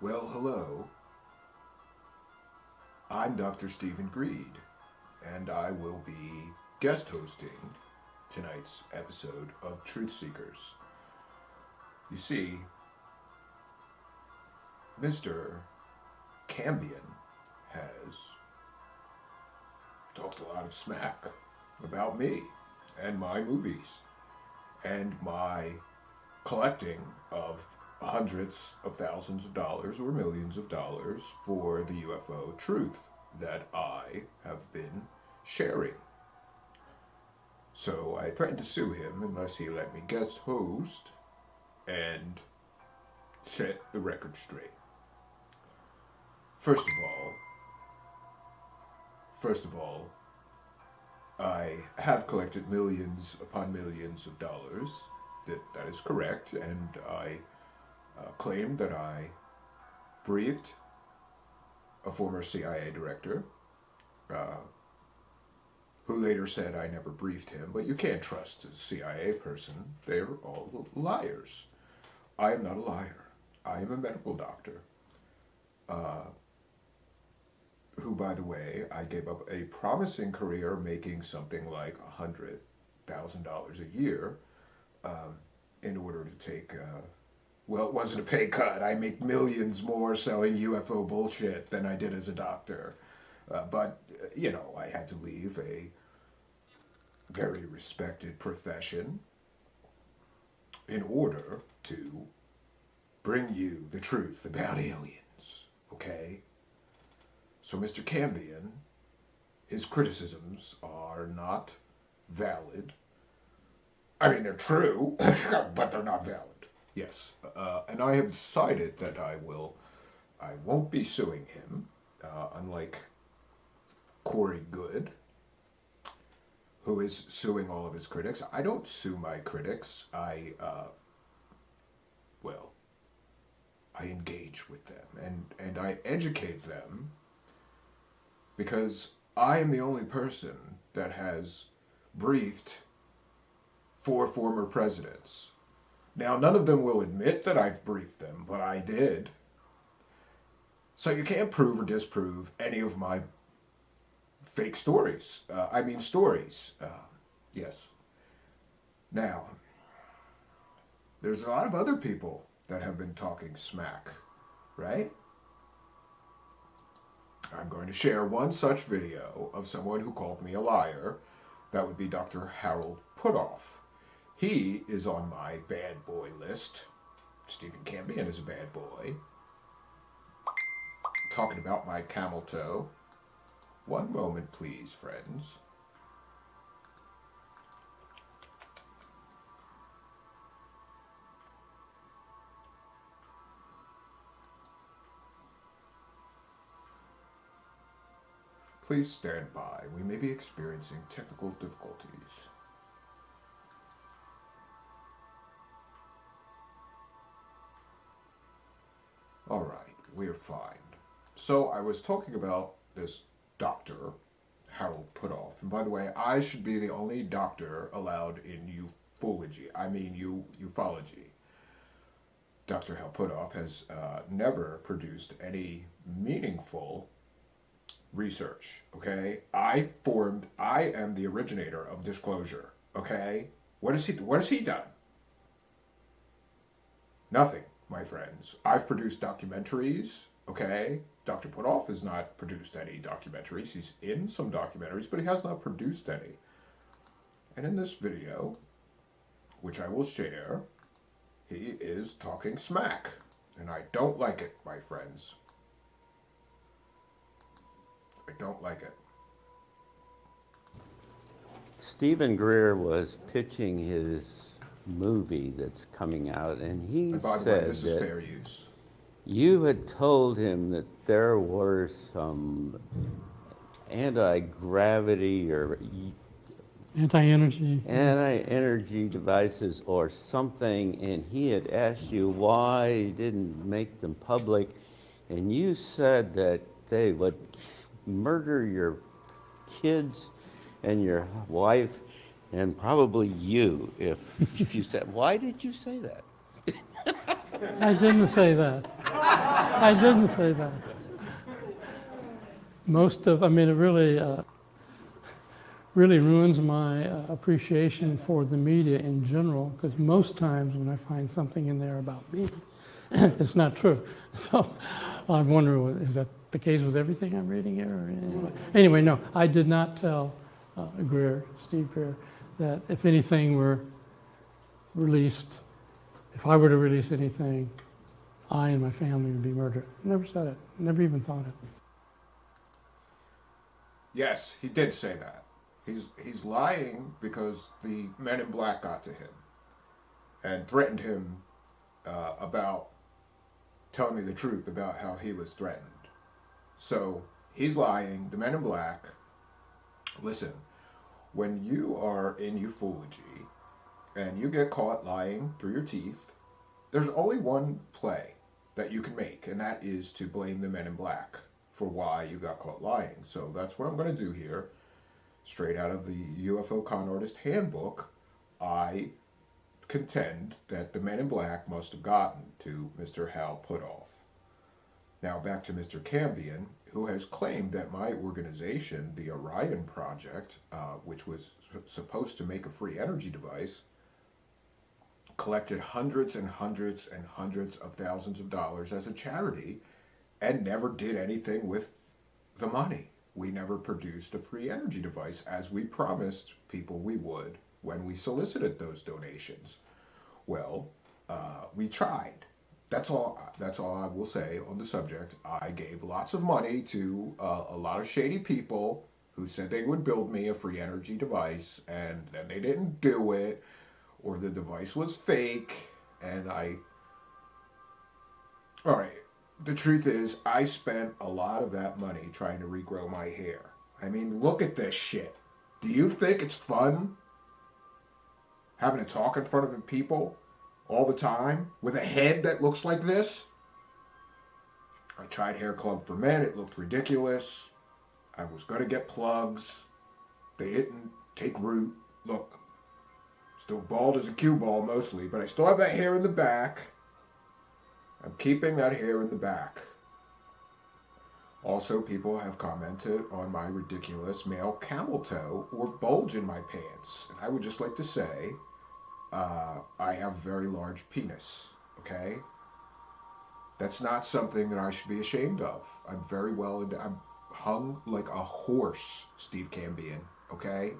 Well, hello. I'm Dr. Stephen Greed, and I will be guest hosting tonight's episode of Truthseekers. You see, Mr. Cambion has talked a lot of smack about me and my movies and my collecting of hundreds of thousands of dollars or millions of dollars for the UFO truth that I have been sharing. So I threatened to sue him unless he let me guest host and set the record straight. First of all, I have collected millions upon millions of dollars. That is correct, and I claimed that I briefed a former CIA director, who later said I never briefed him, but you can't trust a CIA person. They're all liars. I am not a liar. I am a medical doctor, who, by the way, I gave up a promising career making something like $100,000 a year in order to take, well, it wasn't a pay cut. I make millions more selling UFO bullshit than I did as a doctor. But I had to leave a very respected profession in order to bring you the truth about aliens, okay? So Mr. Cambion, his criticisms are not valid. I mean, they're true, but they're not valid. Yes, and I have decided that I won't be suing him, unlike Corey Good, who is suing all of his critics. I don't sue my critics. I engage with them and I educate them because I am the only person that has briefed 4 former presidents. Now, none of them will admit that I've briefed them, but I did. So you can't prove or disprove any of my fake stories. Stories. Yes. Now, there's a lot of other people that have been talking smack, right? I'm going to share one such video of someone who called me a liar. That would be Dr. Harold Putoff. He is on my bad boy list. Stephen Cambion is a bad boy. Talking about my camel toe. One moment, please, friends. Please stand by. We may be experiencing technical difficulties. All right, we're fine. So I was talking about this doctor, Harold Putoff. And by the way, I should be the only doctor allowed in ufology. Ufology. Dr. Hal Putoff has never produced any meaningful research, okay? I am the originator of disclosure, okay? What has he done? Nothing, my friends. I've produced documentaries, okay? Dr. Putoff has not produced any documentaries. He's in some documentaries, but he has not produced any. And in this video, which I will share, he is talking smack. And I don't like it, my friends. I don't like it. Stephen Greer was pitching his movie that's coming out, and he And by the way, said this is that fair use. you had told him that there were some anti-gravity or anti-energy devices or something, and he had asked you why he didn't make them public, and you said that they would murder your kids and your wife and probably you if you said. Why did you say that? I didn't say that. I didn't say that. I mean, it really ruins my appreciation for the media in general, because most times when I find something in there about me, it's not true. So I wonder, is that the case with everything I'm reading here? Or anyway, no, I did not tell Steve Greer, that if anything were released, if I were to release anything, I and my family would be murdered. Never said it. Never even thought it. Yes, he did say that. He's lying because the men in black got to him and threatened him about telling me the truth about how he was threatened. So he's lying. The men in black. Listen, when you are in ufology and you get caught lying through your teeth, there's only one play that you can make, and that is to blame the men in black for why you got caught lying. So that's what I'm going to do here. Straight out of the UFO Con Artist Handbook, I contend that the men in black must have gotten to Mr. Hal Puthoff. Now back to Mr. Cambion, who has claimed that my organization, the Orion Project, which was supposed to make a free energy device, collected hundreds and hundreds and hundreds of thousands of dollars as a charity and never did anything with the money. We never produced a free energy device as we promised people we would when we solicited those donations. Well, we tried. That's all I will say on the subject. I gave lots of money to a lot of shady people who said they would build me a free energy device, and then they didn't do it, or the device was fake, and all right, the truth is, I spent a lot of that money trying to regrow my hair. I mean, look at this shit. Do you think it's fun having to talk in front of people all the time with a head that looks like this? I tried Hair Club for Men. It looked ridiculous. I was going to get plugs. They didn't take root. Look, still bald as a cue ball mostly, but I still have that hair in the back. I'm keeping that hair in the back. Also, people have commented on my ridiculous male camel toe or bulge in my pants. And I would just like to say, I have a very large penis, okay? That's not something that I should be ashamed of. I'm hung like a horse, Steve Cambion, okay?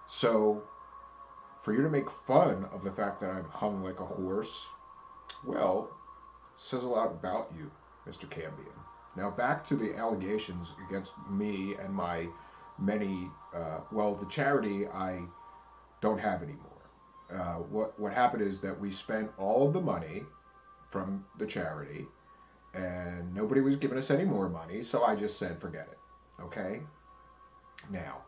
So, for you to make fun of the fact that I'm hung like a horse, well, says a lot about you, Mr. Cambion. Now back to the allegations against me and my many, the charity I don't have anymore. What happened is that we spent all of the money from the charity, and nobody was giving us any more money, so I just said, forget it, okay? Now,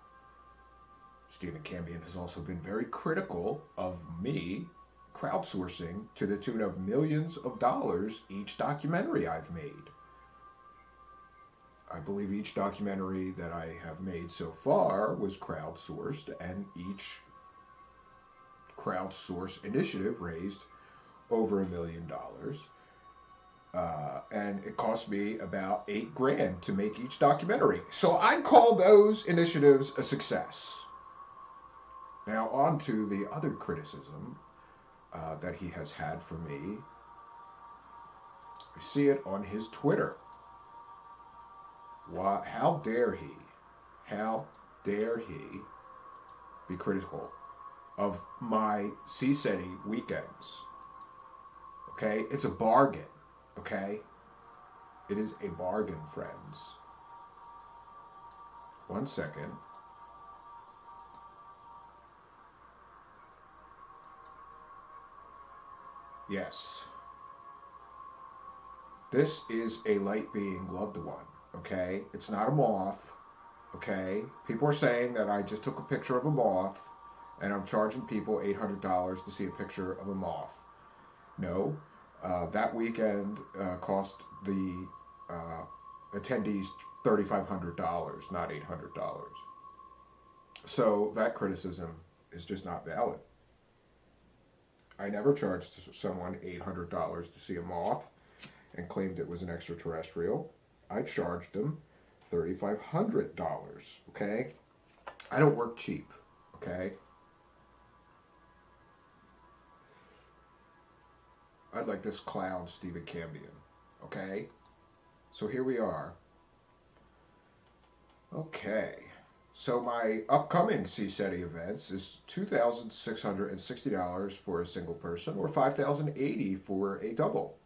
Stephen Cambion has also been very critical of me crowdsourcing to the tune of millions of dollars each documentary I've made. I believe each documentary that I have made so far was crowdsourced, and each crowdsource initiative raised over $1 million. And it cost me about $8,000 to make each documentary. So I'd call those initiatives a success. Now on to the other criticism that he has had for me. I see it on his Twitter. How dare he? How dare he be critical of my CSETI weekends? Okay, it's a bargain. Okay, it is a bargain, friends. 1 second. Yes. This is a light being loved one, okay? It's not a moth, okay? People are saying that I just took a picture of a moth and I'm charging people $800 to see a picture of a moth. No, that weekend cost the attendees $3,500, not $800. So that criticism is just not valid. I never charged someone $800 to see a moth. and claimed it was an extraterrestrial, I charged them $3,500, okay? I don't work cheap, okay? I'd like this clown, Stephen Cambion, okay? So here we are. Okay. So my upcoming CSETI events is $2,660 for a single person or $5,080 for a double.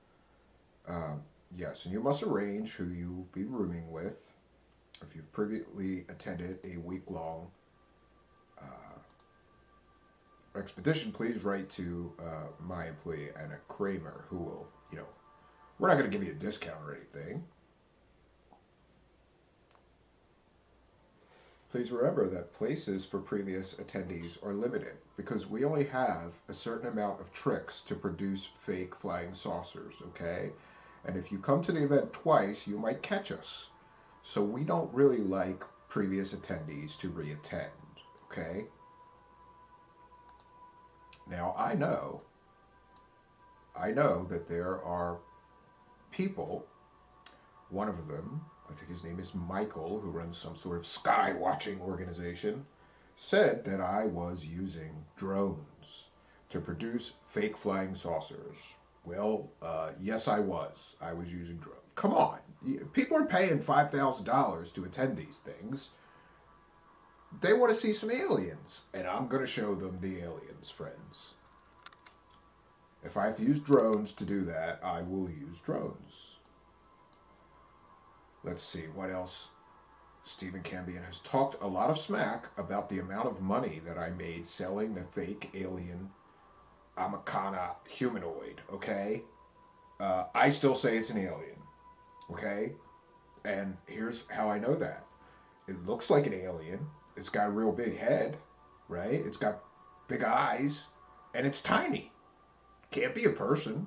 Yes, and you must arrange who you'll be rooming with. If you've previously attended a week-long expedition, please write to my employee, Anna Kramer, who will, we're not going to give you a discount or anything. Please remember that places for previous attendees are limited because we only have a certain amount of tricks to produce fake flying saucers, okay? And if you come to the event twice, you might catch us. So we don't really like previous attendees to reattend, okay? Now, I know that there are people, one of them, I think his name is Michael, who runs some sort of sky watching organization, said that I was using drones to produce fake flying saucers. Well, yes, I was. I was using drones. Come on. People are paying $5,000 to attend these things. They want to see some aliens, and I'm going to show them the aliens, friends. If I have to use drones to do that, I will use drones. Let's see, what else? Stephen Cambion has talked a lot of smack about the amount of money that I made selling the fake alien Amakana humanoid, okay? I still say it's an alien, okay? And here's how I know that. It looks like an alien. It's got a real big head, right? It's got big eyes, and it's tiny. Can't be a person.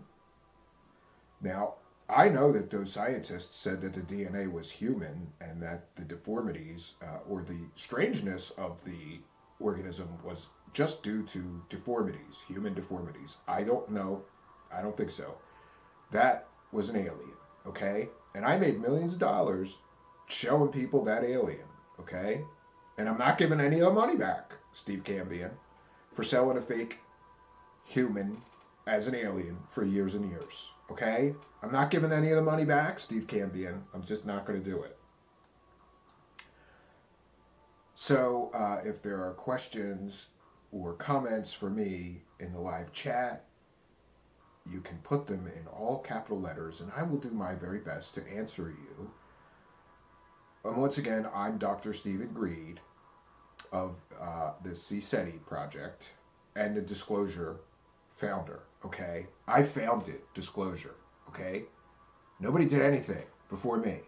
Now, I know that those scientists said that the DNA was human and that the deformities or the strangeness of the organism was just due to deformities, human deformities. I don't know. I don't think so. That was an alien, okay? And I made millions of dollars showing people that alien, okay? And I'm not giving any of the money back, Steve Cambion, for selling a fake human as an alien for years and years, okay? I'm not giving any of the money back, Steve Cambion. I'm just not going to do it. So if there are questions or comments for me in the live chat, you can put them in all capital letters, and I will do my very best to answer you. And once again, I'm Dr. Stephen Greed of the CSETI project and the Disclosure founder, okay? I founded Disclosure, okay? Nobody did anything before me,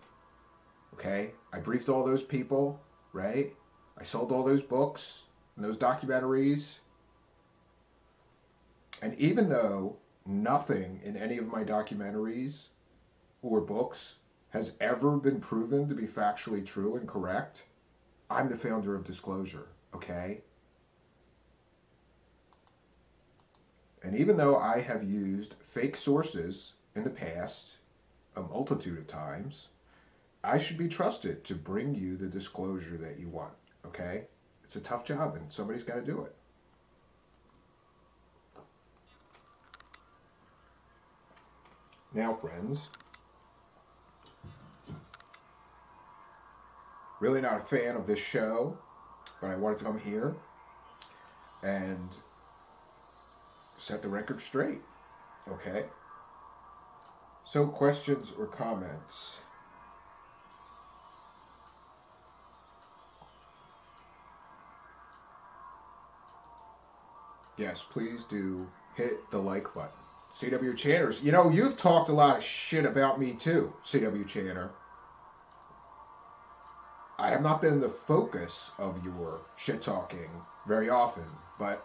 okay? I briefed all those people, right? I sold all those books and those documentaries. And even though nothing in any of my documentaries or books has ever been proven to be factually true and correct, I'm the founder of Disclosure, okay? And even though I have used fake sources in the past a multitude of times, I should be trusted to bring you the disclosure that you want, okay? It's a tough job and somebody's got to do it. Now, friends, really not a fan of this show, but I wanted to come here and set the record straight, okay? So, questions or comments? Yes, please do hit the like button. CW Channers, you've talked a lot of shit about me too, CW Channer. I have not been the focus of your shit talking very often, but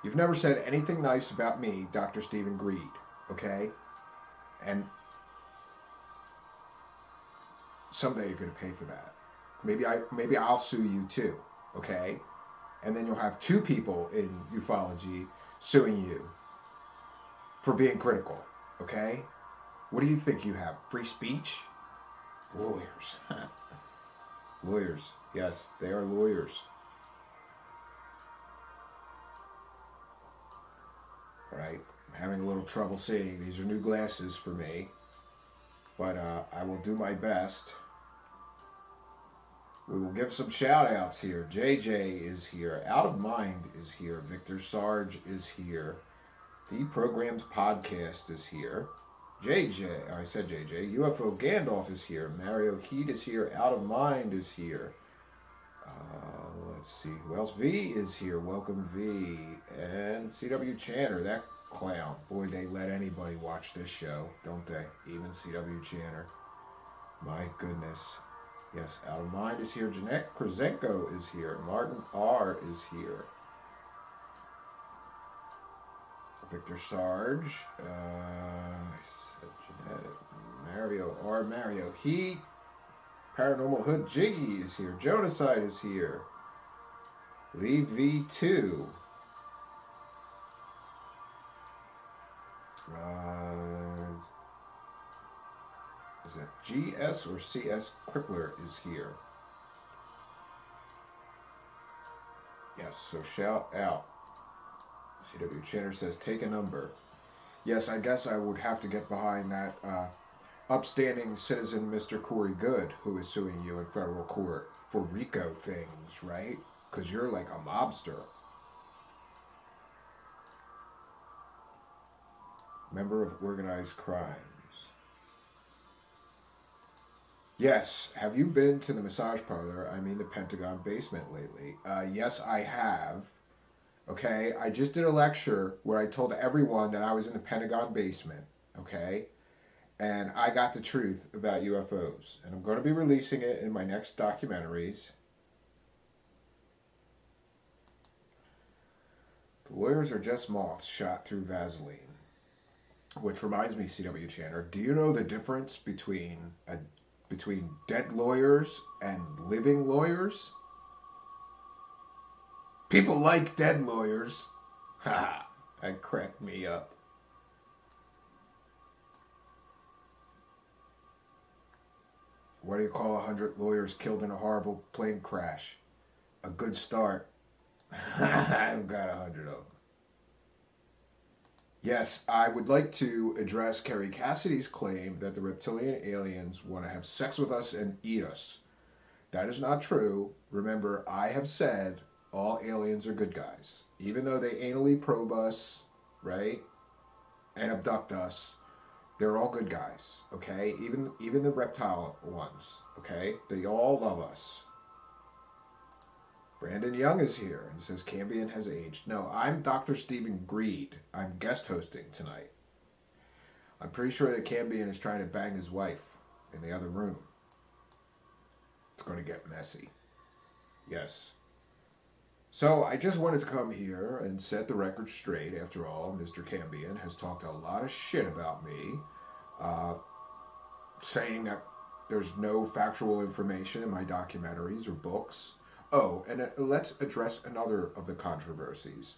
you've never said anything nice about me, Dr. Stephen Greed, okay? And someday you're going to pay for that. Maybe I'll sue you too, okay? And then you'll have two people in ufology suing you for being critical, okay? What do you think you have? Free speech? Lawyers. Lawyers. Yes, they are lawyers. All right. I'm having a little trouble seeing. These are new glasses for me. But I will do my best. We will give some shout outs here. JJ is here. Out of Mind is here. Victor Sarge is here. Deprogrammed Podcast is here. JJ, I said JJ. UFO Gandalf is here. Mario Heat is here. Out of Mind is here. Let's see who else. V is here. Welcome V. And CW Channer, that clown. Boy, they let anybody watch this show, don't they? Even CW Channer. My goodness. Yes, Out of Mind is here. Jeanette Krasenko is here. Martin R is here. Victor Sarge. Jeanette. Mario R. Mario Heat. Paranormal Hood Jiggy is here. Jonaside is here. Lee V2. Is it GS or CS Crippler is here? Yes, so shout out. CW Channer says, take a number. Yes, I guess I would have to get behind that upstanding citizen Mr. Corey Good, who is suing you in federal court for RICO things, right? Because you're like a mobster. Member of organized crimes. Yes, have you been to the massage parlor, I mean the Pentagon basement lately? Yes, I have. Okay, I just did a lecture where I told everyone that I was in the Pentagon basement, okay? And I got the truth about UFOs. And I'm going to be releasing it in my next documentaries. The lawyers are just moths shot through Vaseline. Which reminds me, CW Channer, do you know the difference between dead lawyers and living lawyers? People like dead lawyers. Ha! That cracked me up. What do you call 100 lawyers killed in a horrible plane crash? A good start. I've got 100 of them. Yes, I would like to address Kerry Cassidy's claim that the reptilian aliens want to have sex with us and eat us. That is not true. Remember, I have said all aliens are good guys. Even though they anally probe us, right, and abduct us, they're all good guys, okay? Even the reptile ones, okay? They all love us. Brandon Young is here and says Cambion has aged. No, I'm Dr. Stephen Greed. I'm guest hosting tonight. I'm pretty sure that Cambion is trying to bang his wife in the other room. It's going to get messy. Yes. So I just wanted to come here and set the record straight. After all, Mr. Cambion has talked a lot of shit about me, saying that there's no factual information in my documentaries or books. Oh, and let's address another of the controversies.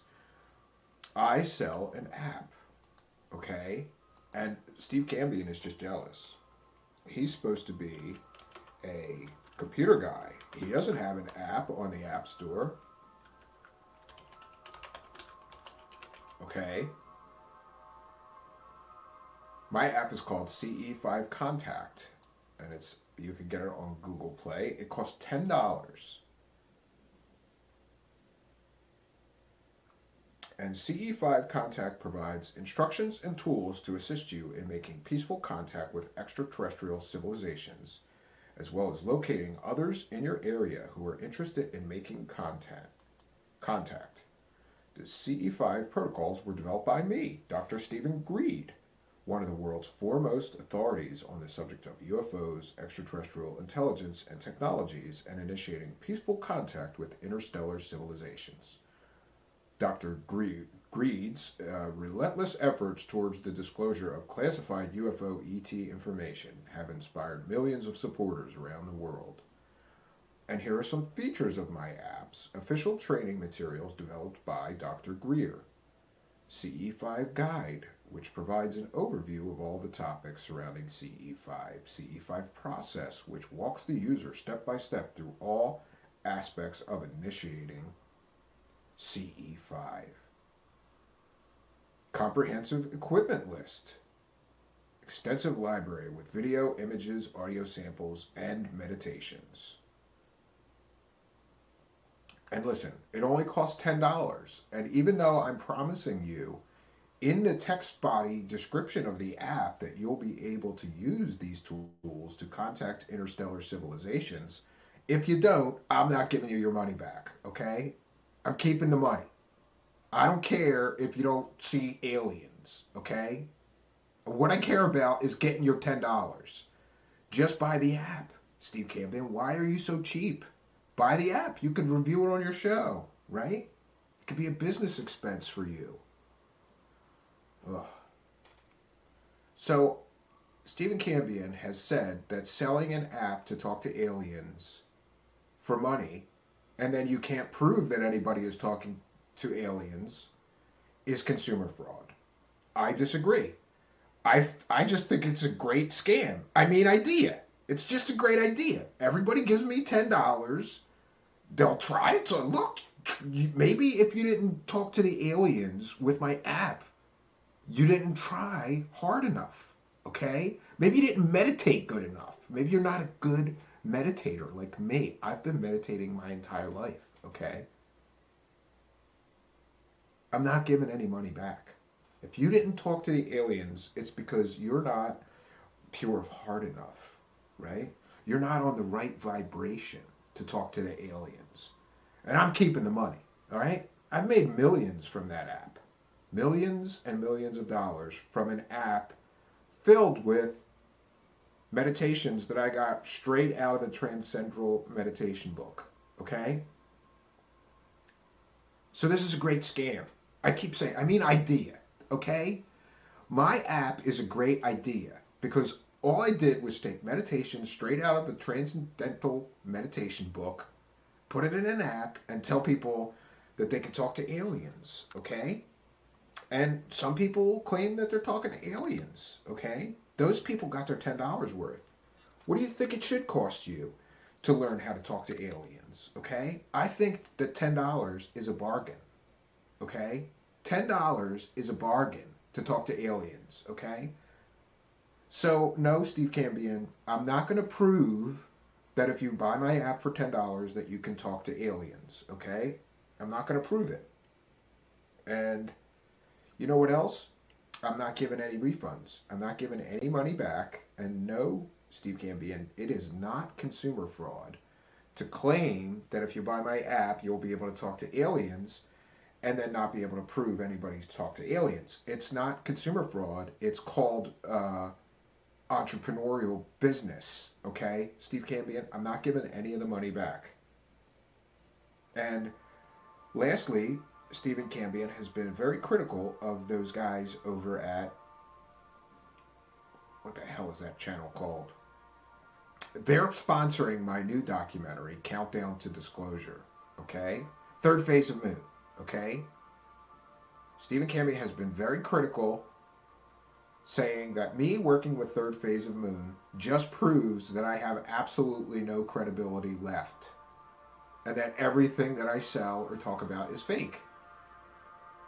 I sell an app, okay? And Steve Cambion is just jealous. He's supposed to be a computer guy. He doesn't have an app on the App Store. Okay? My app is called CE5 Contact, and you can get it on Google Play. It costs $10. And CE5 Contact provides instructions and tools to assist you in making peaceful contact with extraterrestrial civilizations, as well as locating others in your area who are interested in making contact. The CE5 protocols were developed by me, Dr. Stephen Greed, one of the world's foremost authorities on the subject of UFOs, extraterrestrial intelligence, and technologies, and initiating peaceful contact with interstellar civilizations. Dr. Greed's relentless efforts towards the disclosure of classified UFO ET information have inspired millions of supporters around the world. And here are some features of my app's official training materials developed by Dr. Greer. CE5 Guide, which provides an overview of all the topics surrounding CE5. CE5 process, which walks the user step by step through all aspects of initiating CE5. Comprehensive equipment list. Extensive library with video, images, audio samples, and meditations. And listen, it only costs $10. And even though I'm promising you in the text body description of the app that you'll be able to use these tools to contact interstellar civilizations, if you don't, I'm not giving you your money back, okay? I'm keeping the money. I don't care if you don't see aliens, okay? What I care about is getting your $10. Just buy the app. Steve Campion, why are you so cheap? Buy the app. You could review it on your show, right? It could be a business expense for you. Ugh. So, Stephen Campion has said that selling an app to talk to aliens for money, and then you can't prove that anybody is talking to aliens, is consumer fraud. I disagree. I just think it's a great scam. I mean, idea. It's just a great idea. Everybody gives me $10. They'll try to look. Maybe if you didn't talk to the aliens with my app, you didn't try hard enough. Okay? Maybe you didn't meditate good enough. Maybe you're not a good meditator like me. I've been meditating my entire life. Okay? I'm not giving any money back. If you didn't talk to the aliens, it's because you're not pure of heart enough, right? You're not on the right vibration to talk to the aliens. And I'm keeping the money, all right? I've made millions from that app. Millions and millions of dollars from an app filled with meditations that I got straight out of a Transcendental meditation book, okay? So this is a great scam. I keep saying, I mean idea. Okay? My app is a great idea because all I did was take meditation straight out of a Transcendental meditation book, put it in an app, and tell people that they can talk to aliens. Okay? And some people claim that they're talking to aliens. Okay? Those people got their $10 worth. What do you think it should cost you to learn how to talk to aliens? Okay? I think that $10 is a bargain. Okay? $10 is a bargain to talk to aliens, okay? So, no, Steve Campion, I'm not going to prove that if you buy my app for $10 that you can talk to aliens, okay? I'm not going to prove it. And you know what else? I'm not giving any refunds. I'm not giving any money back. And no, Steve Campion, it is not consumer fraud to claim that if you buy my app, you'll be able to talk to aliens and then not be able to prove anybody's talked to aliens. It's not consumer fraud. It's called entrepreneurial business, okay? Steve Campion, I'm not giving any of the money back. And lastly, Stephen Campion has been very critical of those guys over at, what the hell is that channel called? They're sponsoring my new documentary, Countdown to Disclosure, okay? Third Phase of Moon. Okay? Stephen Campion has been very critical, saying that me working with Third Phase of Moon just proves that I have absolutely no credibility left. And that everything that I sell or talk about is fake.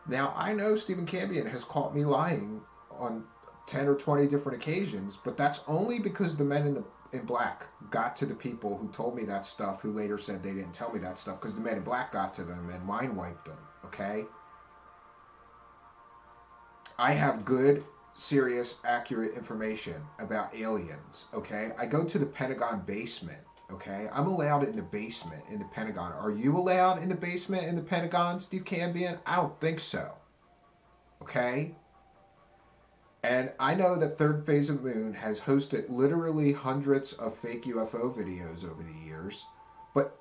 Now, I know Stephen Campion has caught me lying on 10 or 20 different occasions, but that's only because the men in black got to the people who told me that stuff, who later said they didn't tell me that stuff, because the men in black got to them and mind wiped them, okay? I have good, serious, accurate information about aliens, okay? I go to the Pentagon basement, okay? I'm allowed in the basement in the Pentagon. Are you allowed in the basement in the Pentagon, Steve Campion? I don't think so, okay? And I know that Third Phase of Moon has hosted literally hundreds of fake UFO videos over the years, but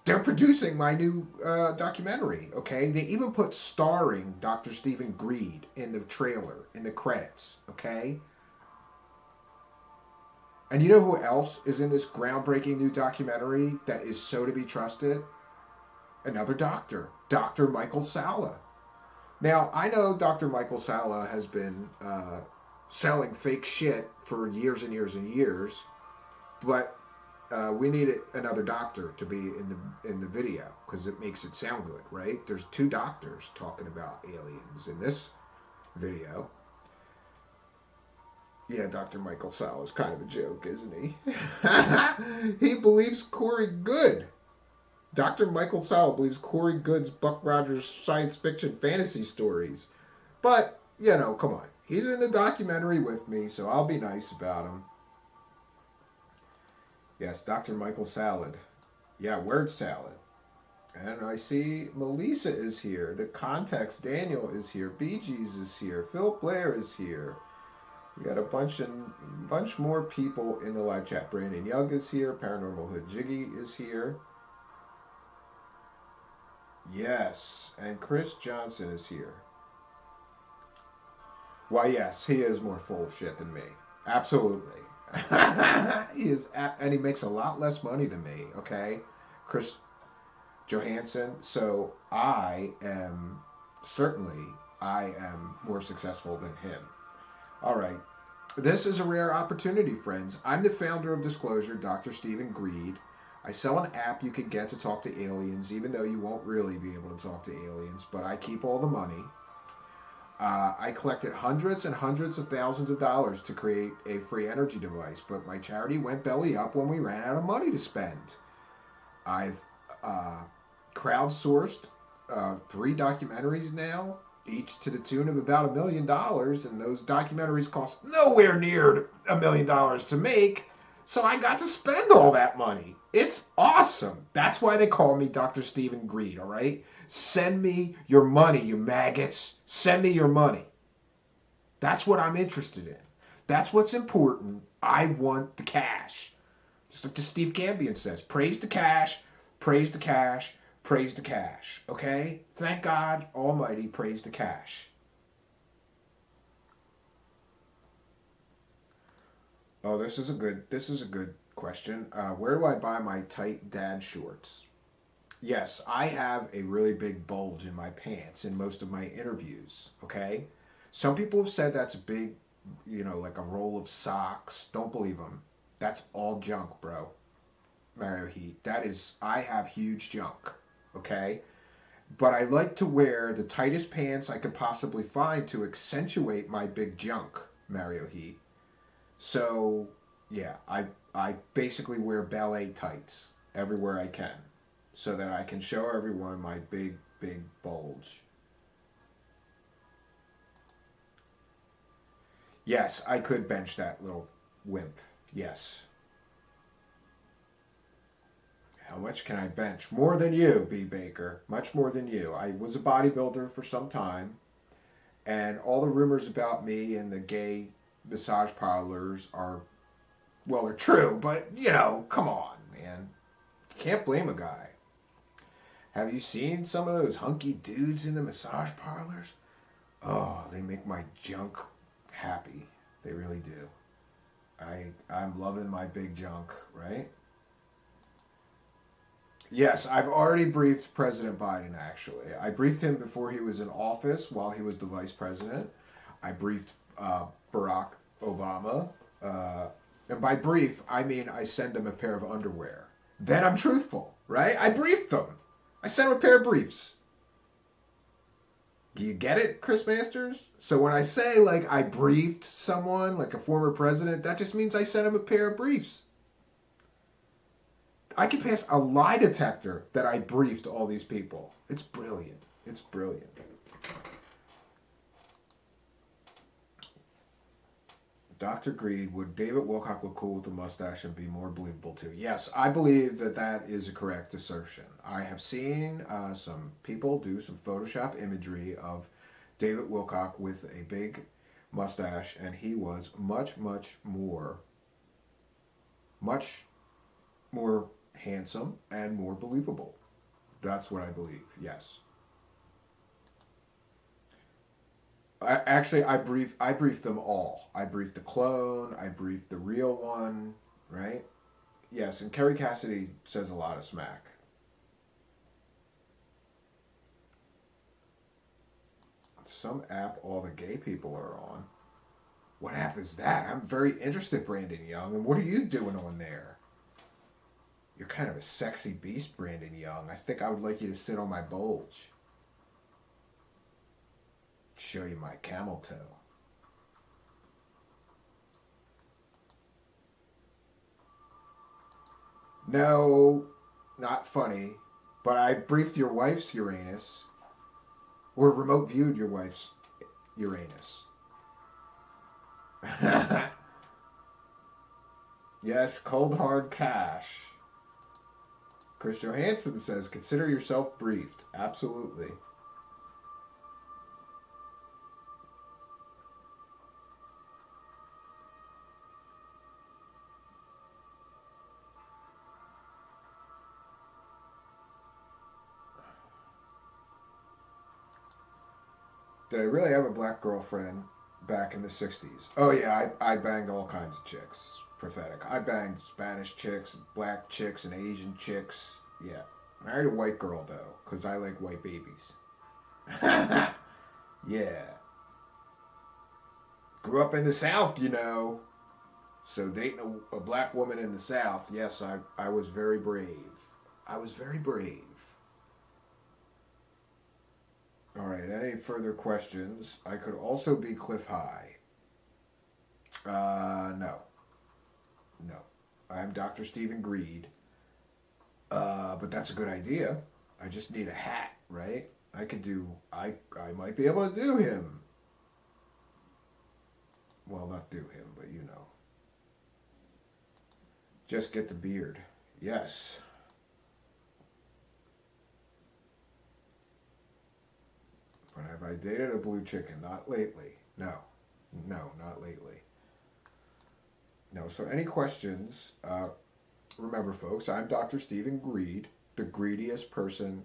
they're producing my new documentary, okay? They even put starring Dr. Stephen Greed in the trailer, in the credits, okay? And you know who else is in this groundbreaking new documentary that is so to be trusted? Another doctor, Dr. Michael Salla. Now, I know Dr. Michael Salla has been selling fake shit for years and years and years, but we need another doctor to be in the video because it makes it sound good, right? There's two doctors talking about aliens in this video. Yeah, Dr. Michael Salla is kind of a joke, isn't he? He believes Corey Good. Dr. Michael Salla believes Corey Good's Buck Rogers science fiction fantasy stories. But, you know, come on. He's in the documentary with me, so I'll be nice about him. Yes, Dr. Michael Salad. Yeah, word salad. And I see Melissa is here. The Context Daniel is here. Bee Gees is here. Phil Blair is here. We got a bunch more people in the live chat. Brandon Young is here. Paranormal Hood Jiggy is here. Yes, and Chris Johnson is here. Why, yes, he is more full of shit than me. Absolutely. He is, and he makes a lot less money than me, okay? Chris Johansson. So I am more successful than him. All right. This is a rare opportunity, friends. I'm the founder of Disclosure, Dr. Stephen Greed. I sell an app you can get to talk to aliens, even though you won't really be able to talk to aliens, but I keep all the money. I collected hundreds and hundreds of thousands of dollars to create a free energy device, but my charity went belly up when we ran out of money to spend. I've crowdsourced 3 documentaries now, each to the tune of about $1 million, and those documentaries cost nowhere near $1 million to make, so I got to spend all that money. It's awesome. That's why they call me Dr. Stephen Greed, all right? Send me your money, you maggots. Send me your money. That's what I'm interested in. That's what's important. I want the cash. Just like the Steve Cambion says, praise the cash, praise the cash, praise the cash. Okay? Thank God Almighty, praise the cash. Oh, this is a good question. Where do I buy my tight dad shorts? Yes, I have a really big bulge in my pants in most of my interviews, okay? Some people have said that's a big, like a roll of socks. Don't believe them. That's all junk, bro. Mario Heat. I have huge junk, okay? But I like to wear the tightest pants I could possibly find to accentuate my big junk, Mario Heat. So, yeah, I basically wear ballet tights everywhere I can so that I can show everyone my big, big bulge. Yes, I could bench that little wimp. Yes. How much can I bench? More than you, B. Baker. Much more than you. I was a bodybuilder for some time, and all the rumors about me and the gay massage parlors are, well, they're true, but, come on, man. You can't blame a guy. Have you seen some of those hunky dudes in the massage parlors? Oh, they make my junk happy. They really do. I'm loving my big junk, right? Yes, I've already briefed President Biden, actually. I briefed him before he was in office while he was the vice president. I briefed Barack Obama. And by brief, I mean I send them a pair of underwear. Then I'm truthful, right? I briefed them. I sent them a pair of briefs. Do you get it, Chris Masters? So when I say, I briefed someone, like a former president, that just means I sent him a pair of briefs. I can pass a lie detector that I briefed all these people. It's brilliant. It's brilliant. Dr. Greed, would David Wilcock look cool with a mustache and be more believable too? Yes, I believe that is a correct assertion. I have seen some people do some Photoshop imagery of David Wilcock with a big mustache, and he was much more handsome and more believable. That's what I believe, yes. I briefed them all. I briefed the clone. I briefed the real one, right? Yes, and Kerry Cassidy says a lot of smack. some app all the gay people are on. What app is that? I'm very interested, Brandon Young. And what are you doing on there? You're kind of a sexy beast, Brandon Young. I think I would like you to sit on my bulge. Show you my camel toe. No, not funny. But I briefed your wife's Uranus, or remote viewed your wife's Uranus. Yes, cold hard cash. Chris Johansson says, consider yourself briefed. Absolutely. Did I really have a black girlfriend back in the 60s? Oh, yeah, I banged all kinds of chicks. Prophetic. I banged Spanish chicks, black chicks, and Asian chicks. Yeah. Married a white girl, though, because I like white babies. Yeah. Grew up in the South, you know. So dating a black woman in the South, yes, I was very brave. I was very brave. All right, any further questions? I could also be Cliff High. No. No. I'm Dr. Stephen Greed. But that's a good idea. I just need a hat, right? I might be able to do him. Well, not do him, but you know. Just get the beard. Yes. But have I dated a blue chicken? Not lately. No. No, not lately. No, so any questions? Remember, folks, I'm Dr. Stephen Greed, the greediest person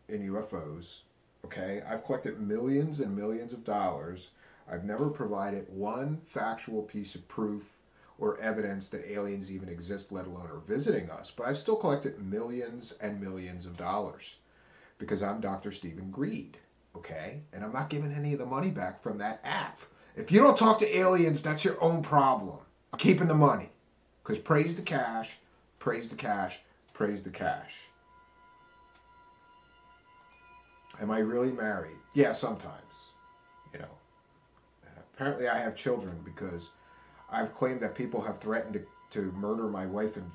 in UFOs. Okay? I've collected millions and millions of dollars. I've never provided one factual piece of proof or evidence that aliens even exist, let alone are visiting us. But I've still collected millions and millions of dollars because I'm Dr. Stephen Greed. Okay? And I'm not giving any of the money back from that app. If you don't talk to aliens, that's your own problem. I'm keeping the money. Because praise the cash, praise the cash, praise the cash. Am I really married? Yeah, sometimes. You know. Apparently I have children because I've claimed that people have threatened to murder my wife and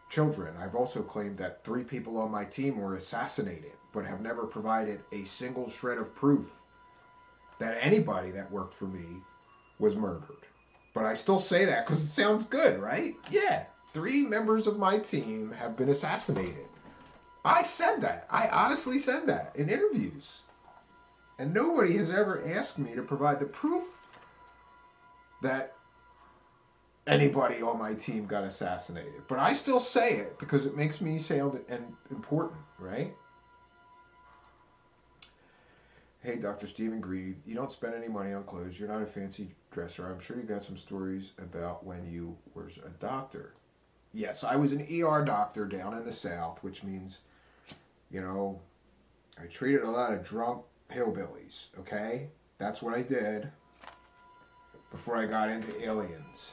children. I've also claimed that 3 people on my team were assassinated, but have never provided a single shred of proof that anybody that worked for me was murdered. But I still say that because it sounds good, right? Yeah, 3 members of my team have been assassinated. I said that. I honestly said that in interviews. And nobody has ever asked me to provide the proof that anybody on my team got assassinated. But I still say it because it makes me sound important, right? Hey, Dr. Stephen Greed, you don't spend any money on clothes. You're not a fancy dresser. I'm sure you got some stories about when you were a doctor. Yes, I was an ER doctor down in the South, which means, you know, I treated a lot of drunk hillbillies, okay? That's what I did before I got into aliens.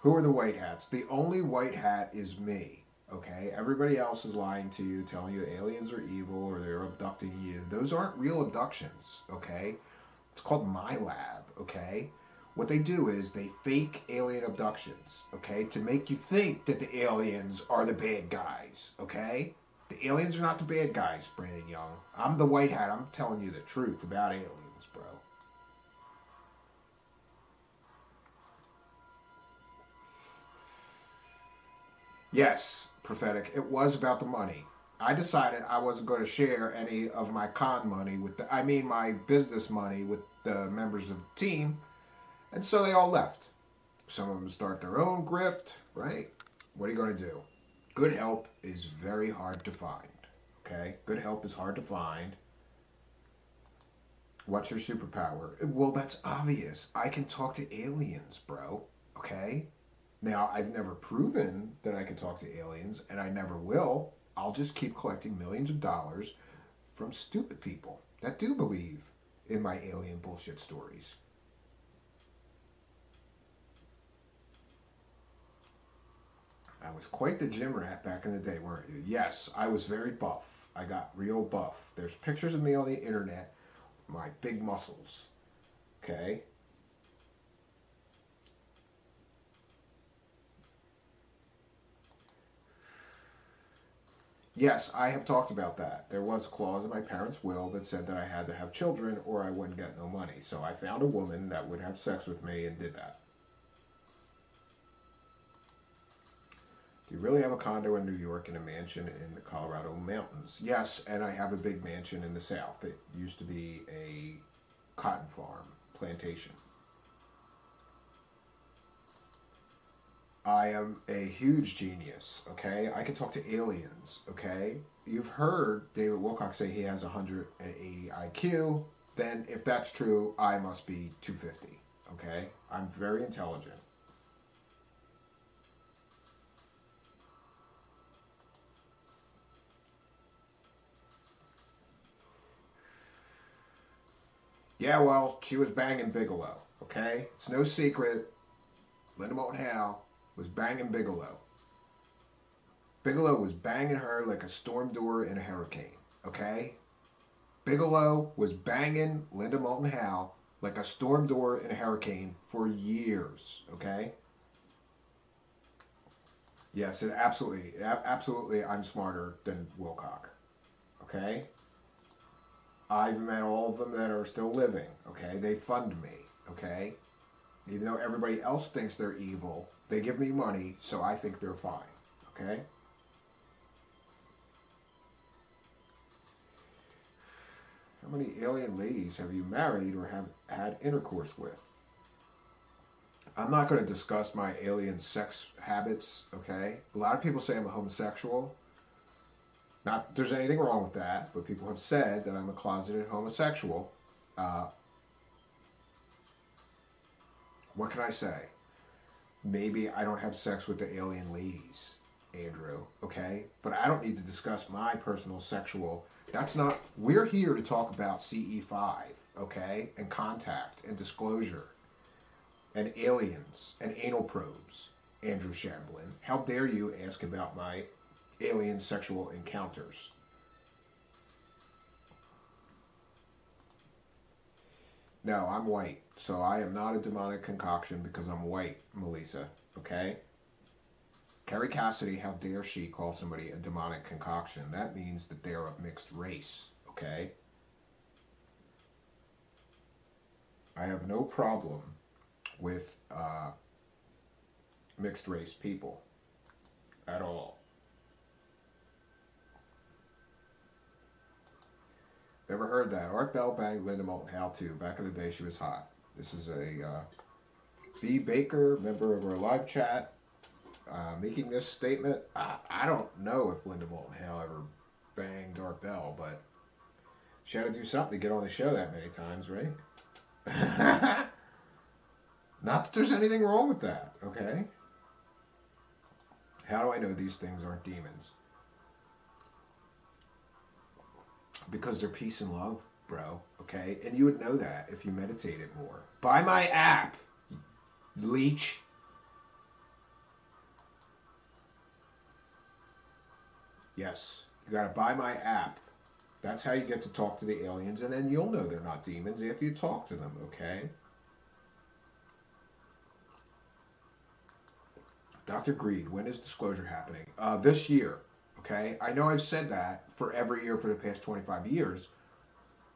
Who are the white hats? The only white hat is me, okay? Everybody else is lying to you, telling you aliens are evil or they're abducting you. Those aren't real abductions, okay? It's called My Lab, okay? What they do is they fake alien abductions, okay? To make you think that the aliens are the bad guys, okay? The aliens are not the bad guys, Brandon Young. I'm the white hat. I'm telling you the truth about aliens, bro. Yes, prophetic. It was about the money. I decided I wasn't going to share any of my con money my business money with the members of the team. And so they all left. Some of them start their own grift, right? What are you going to do? Good help is very hard to find, okay? Good help is hard to find. What's your superpower? Well, that's obvious. I can talk to aliens, bro, okay? Now, I've never proven that I can talk to aliens, and I never will. I'll just keep collecting millions of dollars from stupid people that do believe in my alien bullshit stories. I was quite the gym rat back in the day, weren't you? Yes, I was very buff. I got real buff. There's pictures of me on the internet, my big muscles. Okay? Yes, I have talked about that. There was a clause in my parents' will that said that I had to have children or I wouldn't get no money. So I found a woman that would have sex with me and did that. Do you really have a condo in New York and a mansion in the Colorado mountains? Yes, and I have a big mansion in the south. It used to be a cotton farm, plantation. I am a huge genius, okay? I can talk to aliens, okay? You've heard David Wilcock say he has 180 IQ. Then, if that's true, I must be 250, okay? I'm very intelligent. Yeah, well, she was banging Bigelow, okay? It's no secret. Linda Moulton Howe was banging Bigelow. Bigelow was banging her like a storm door in a hurricane, okay? Bigelow was banging Linda Moulton Howe like a storm door in a hurricane for years, okay? Yes, it absolutely, I'm smarter than Wilcock, okay? I've met all of them that are still living, okay? They fund me, okay? Even though everybody else thinks they're evil, they give me money, so I think they're fine, okay? How many alien ladies have you married or have had intercourse with? I'm not going to discuss my alien sex habits, okay? A lot of people say I'm a homosexual. Not that there's anything wrong with that, but people have said that I'm a closeted homosexual. Uh, what can I say? Maybe I don't have sex with the alien ladies, Andrew, okay? But I don't need to discuss my personal sexual. That's not, we're here to talk about CE5, okay? And contact and disclosure and aliens and anal probes, Andrew Shamblin. How dare you ask about my alien sexual encounters? No, I'm white, so I am not a demonic concoction because I'm white, Melissa, okay? Carrie Cassidy, how dare she call somebody a demonic concoction? That means that they're of mixed race, okay? I have no problem with mixed race people at all. Never heard that. Art Bell banged Linda Moulton Howe too. Back in the day, she was hot. This is a B. Baker, member of our live chat, making this statement. I don't know if Linda Moulton Howe ever banged Art Bell, but she had to do something to get on the show that many times, right? Not that there's anything wrong with that, okay? How do I know these things aren't demons? Because they're peace and love, bro, okay? And you would know that if you meditated more. Buy my app, leech. Yes, you gotta buy my app. That's how you get to talk to the aliens, and then you'll know they're not demons after you talk to them, okay? Dr. Greed, when is disclosure happening? This year, okay? I know I've said that for every year for the past 25 years,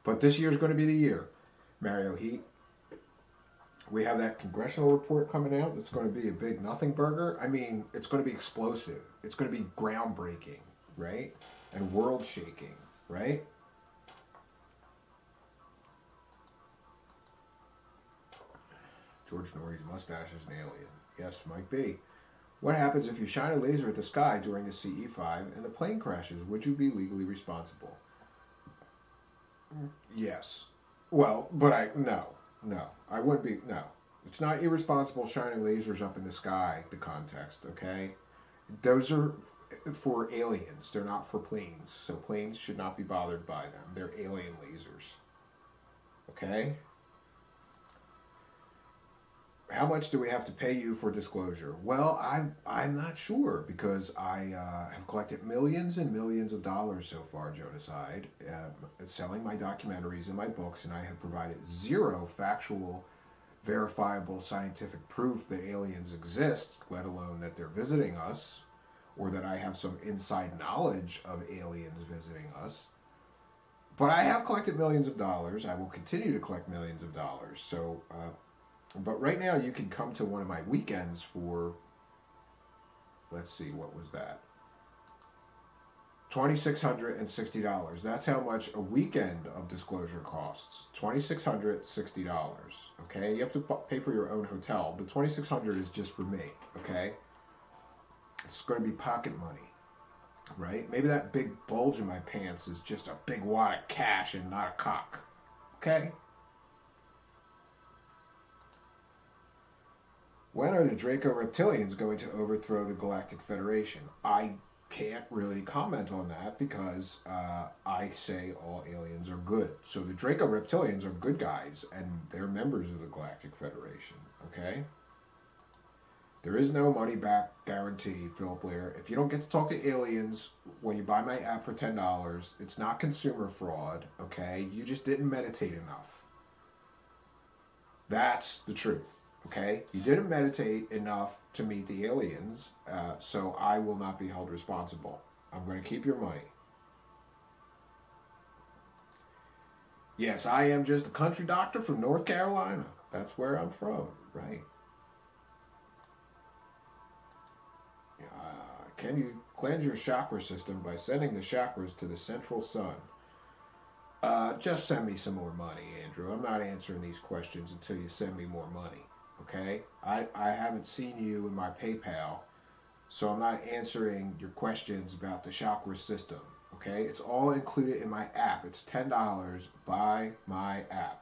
but this year is going to be the year. Mario Heat, we have that congressional report coming out. It's going to be a big nothing burger. I mean, it's going to be explosive. It's going to be groundbreaking, right? And world shaking, right? George Norrie's mustache is an alien. Yes, might be. What happens if you shine a laser at the sky during the CE5 and the plane crashes? Would you be legally responsible? Yes. Well, but no, I wouldn't be, no. It's not irresponsible shining lasers up in the sky, the context, okay? Those are for aliens. They're not for planes. So planes should not be bothered by them. They're alien lasers. Okay? How much do we have to pay you for disclosure? Well, I'm not sure because I have collected millions and millions of dollars so far, Jonaside, selling my documentaries and my books, and I have provided zero factual, verifiable scientific proof that aliens exist, let alone that they're visiting us, or that I have some inside knowledge of aliens visiting us. But I have collected millions of dollars. I will continue to collect millions of dollars. So, but right now you can come to one of my weekends for, let's see, what was that? $2,660. That's how much a weekend of disclosure costs. $2,660. Okay, you have to pay for your own hotel. The $2,600 is just for me. Okay, it's going to be pocket money, right? Maybe that big bulge in my pants is just a big wad of cash and not a cock. Okay. When are the Draco reptilians going to overthrow the Galactic Federation? I can't really comment on that because I say all aliens are good. So the Draco reptilians are good guys and they're members of the Galactic Federation, okay? There is no money back guarantee, Philip Blair. If you don't get to talk to aliens when you buy my app for $10, it's not consumer fraud, okay? You just didn't meditate enough. That's the truth. Okay, you didn't meditate enough to meet the aliens, so I will not be held responsible. I'm going to keep your money. Yes, I am just a country doctor from North Carolina. That's where I'm from, right? Can you cleanse your chakra system by sending the chakras to the central sun? Just send me some more money, Andrew. I'm not answering these questions until you send me more money. Okay? I haven't seen you in my PayPal, so I'm not answering your questions about the chakra system. Okay? It's all included in my app. It's $10. Buy my app.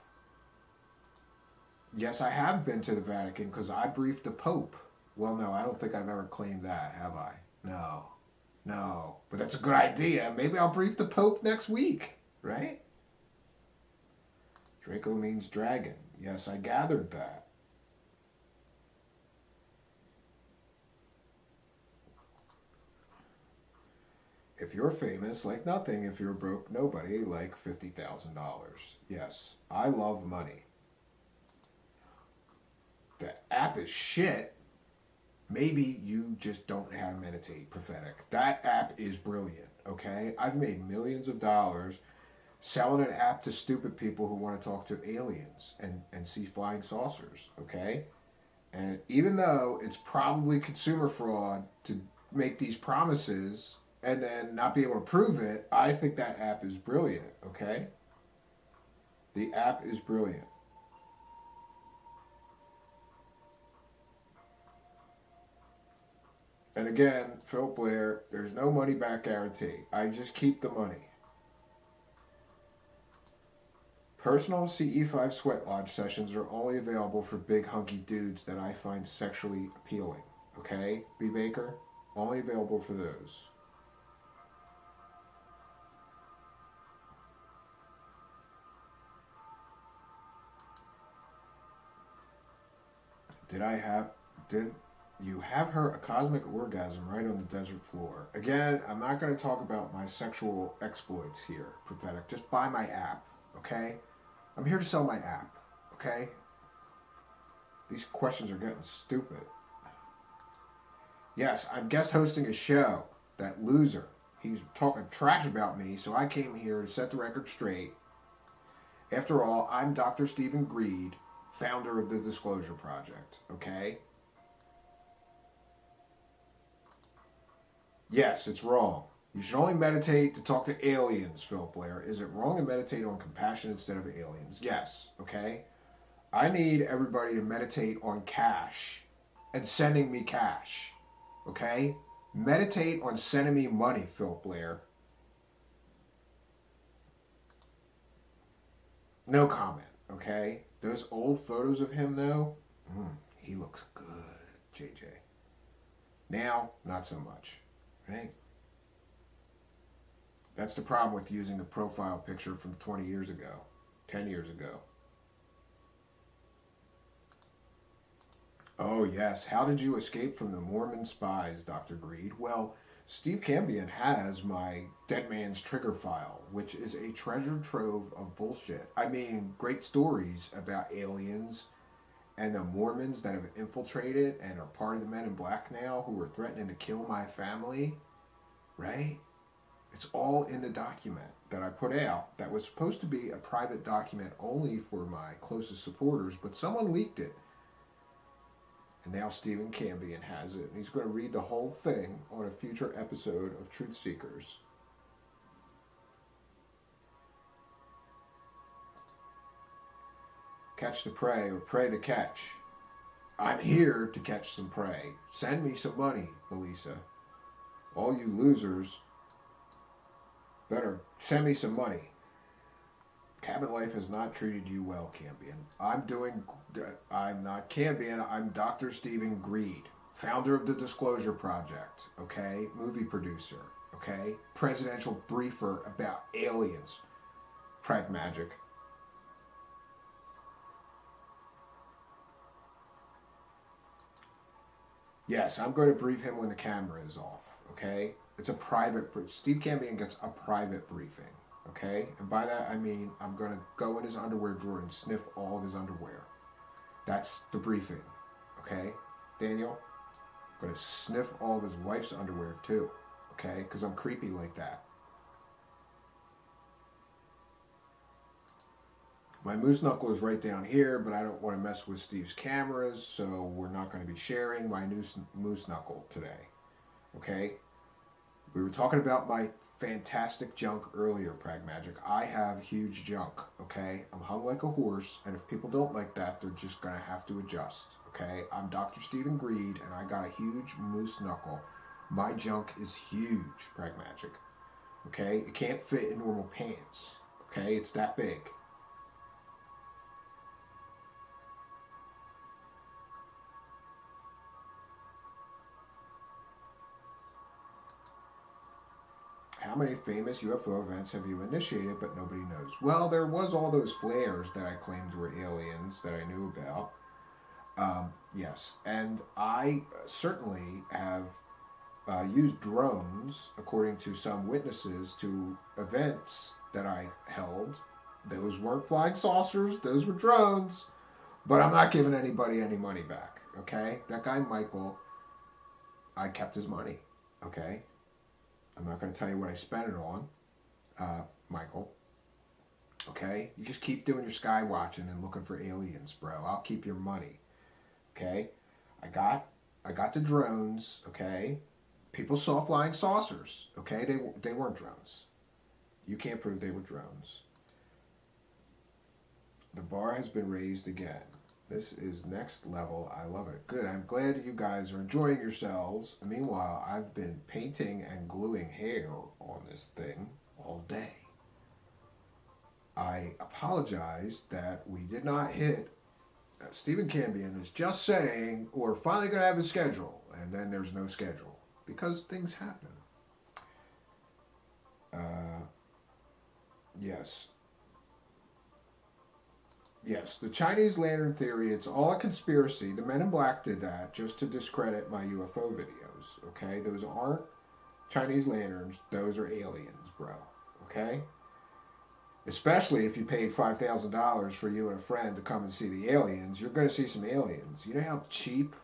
Yes, I have been to the Vatican because I briefed the Pope. Well, no, I don't think I've ever claimed that, have I? No. No. But that's a good idea. Maybe I'll brief the Pope next week, right? Draco means dragon. Yes, I gathered that. If you're famous, like nothing. If you're broke, nobody, like $50,000. Yes, I love money. The app is shit. Maybe you just don't know how to meditate prophetic. That app is brilliant, okay? I've made millions of dollars selling an app to stupid people who want to talk to aliens and see flying saucers, okay? And even though it's probably consumer fraud to make these promises and then not be able to prove it, I think that app is brilliant, okay? The app is brilliant. And again, Phil Blair, there's no money back guarantee. I just keep the money. Personal CE5 sweat lodge sessions are only available for big hunky dudes that I find sexually appealing. Okay, B. Baker? Only available for those. Did you have her a cosmic orgasm right on the desert floor? Again, I'm not going to talk about my sexual exploits here, prophetic. Just buy my app, okay? I'm here to sell my app, okay? These questions are getting stupid. Yes, I'm guest hosting a show. That loser. He's talking trash about me, so I came here to set the record straight. After all, I'm Dr. Stephen Greed, founder of the Disclosure Project, okay? Yes, it's wrong. You should only meditate to talk to aliens, Philip Blair. Is it wrong to meditate on compassion instead of aliens? Yes, okay? I need everybody to meditate on cash and sending me cash, okay? Meditate on sending me money, Philip Blair. No comment, okay? Those old photos of him, though, he looks good, JJ. Now, not so much, right? That's the problem with using a profile picture from 20 years ago, 10 years ago. Oh, yes. How did you escape from the Mormon spies, Dr. Greed? Well, Steve Cambion has my Dead Man's Trigger file, which is a treasure trove of bullshit. I mean, great stories about aliens and the Mormons that have infiltrated and are part of the Men in Black now who are threatening to kill my family, right? It's all in the document that I put out that was supposed to be a private document only for my closest supporters, but someone leaked it. And now Stephen Cambion has it. And he's going to read the whole thing on a future episode of Truthseekers. Catch the prey or prey the catch. I'm here to catch some prey. Send me some money, Melissa. All you losers better send me some money. Cabin life has not treated you well, Cambion. I'm not Cambion, I'm Dr. Stephen Greed, founder of the Disclosure Project, okay? Movie producer, okay? Presidential briefer about aliens. Pragmagic. Yes, I'm going to brief him when the camera is off, okay? It's a private, Steve Cambion gets a private briefing, okay? And by that I mean I'm going to go in his underwear drawer and sniff all of his underwear. That's the briefing, okay? Daniel, I'm going to sniff all of his wife's underwear too, okay? Because I'm creepy like that. My moose knuckle is right down here, but I don't want to mess with Steve's cameras, so we're not going to be sharing my moose knuckle today. Okay? We were talking about my fantastic junk earlier, Pragmagic. I have huge junk, okay? I'm hung like a horse, and if people don't like that, they're just going to have to adjust, okay? I'm Dr. Stephen Greed, and I got a huge moose knuckle. My junk is huge, Pragmagic, okay? It can't fit in normal pants, okay? It's that big. How many famous UFO events have you initiated but nobody knows? Well, there was all those flares that I claimed were aliens that I knew about. Yes, and I certainly have used drones, according to some witnesses, to events that I held. Those weren't flying saucers, those were drones. But I'm not giving anybody any money back, okay? That guy, Michael, I kept his money, okay? I'm not going to tell you what I spent it on, Michael. Okay? You just keep doing your sky watching and looking for aliens, bro. I'll keep your money. Okay? I got the drones, okay? People saw flying saucers, okay? They weren't drones. You can't prove they were drones. The bar has been raised again. This is next level. I love it. Good. I'm glad you guys are enjoying yourselves. Meanwhile, I've been painting and gluing hair on this thing all day. I apologize that we did not hit. Stephen Cambion is just saying we're finally going to have a schedule, and then there's no schedule because things happen. Yes. Yes, the Chinese lantern theory, it's all a conspiracy. The Men in Black did that just to discredit my UFO videos, okay? Those aren't Chinese lanterns, those are aliens, bro, okay? Especially if you paid $5,000 for you and a friend to come and see the aliens, you're going to see some aliens. You know how cheap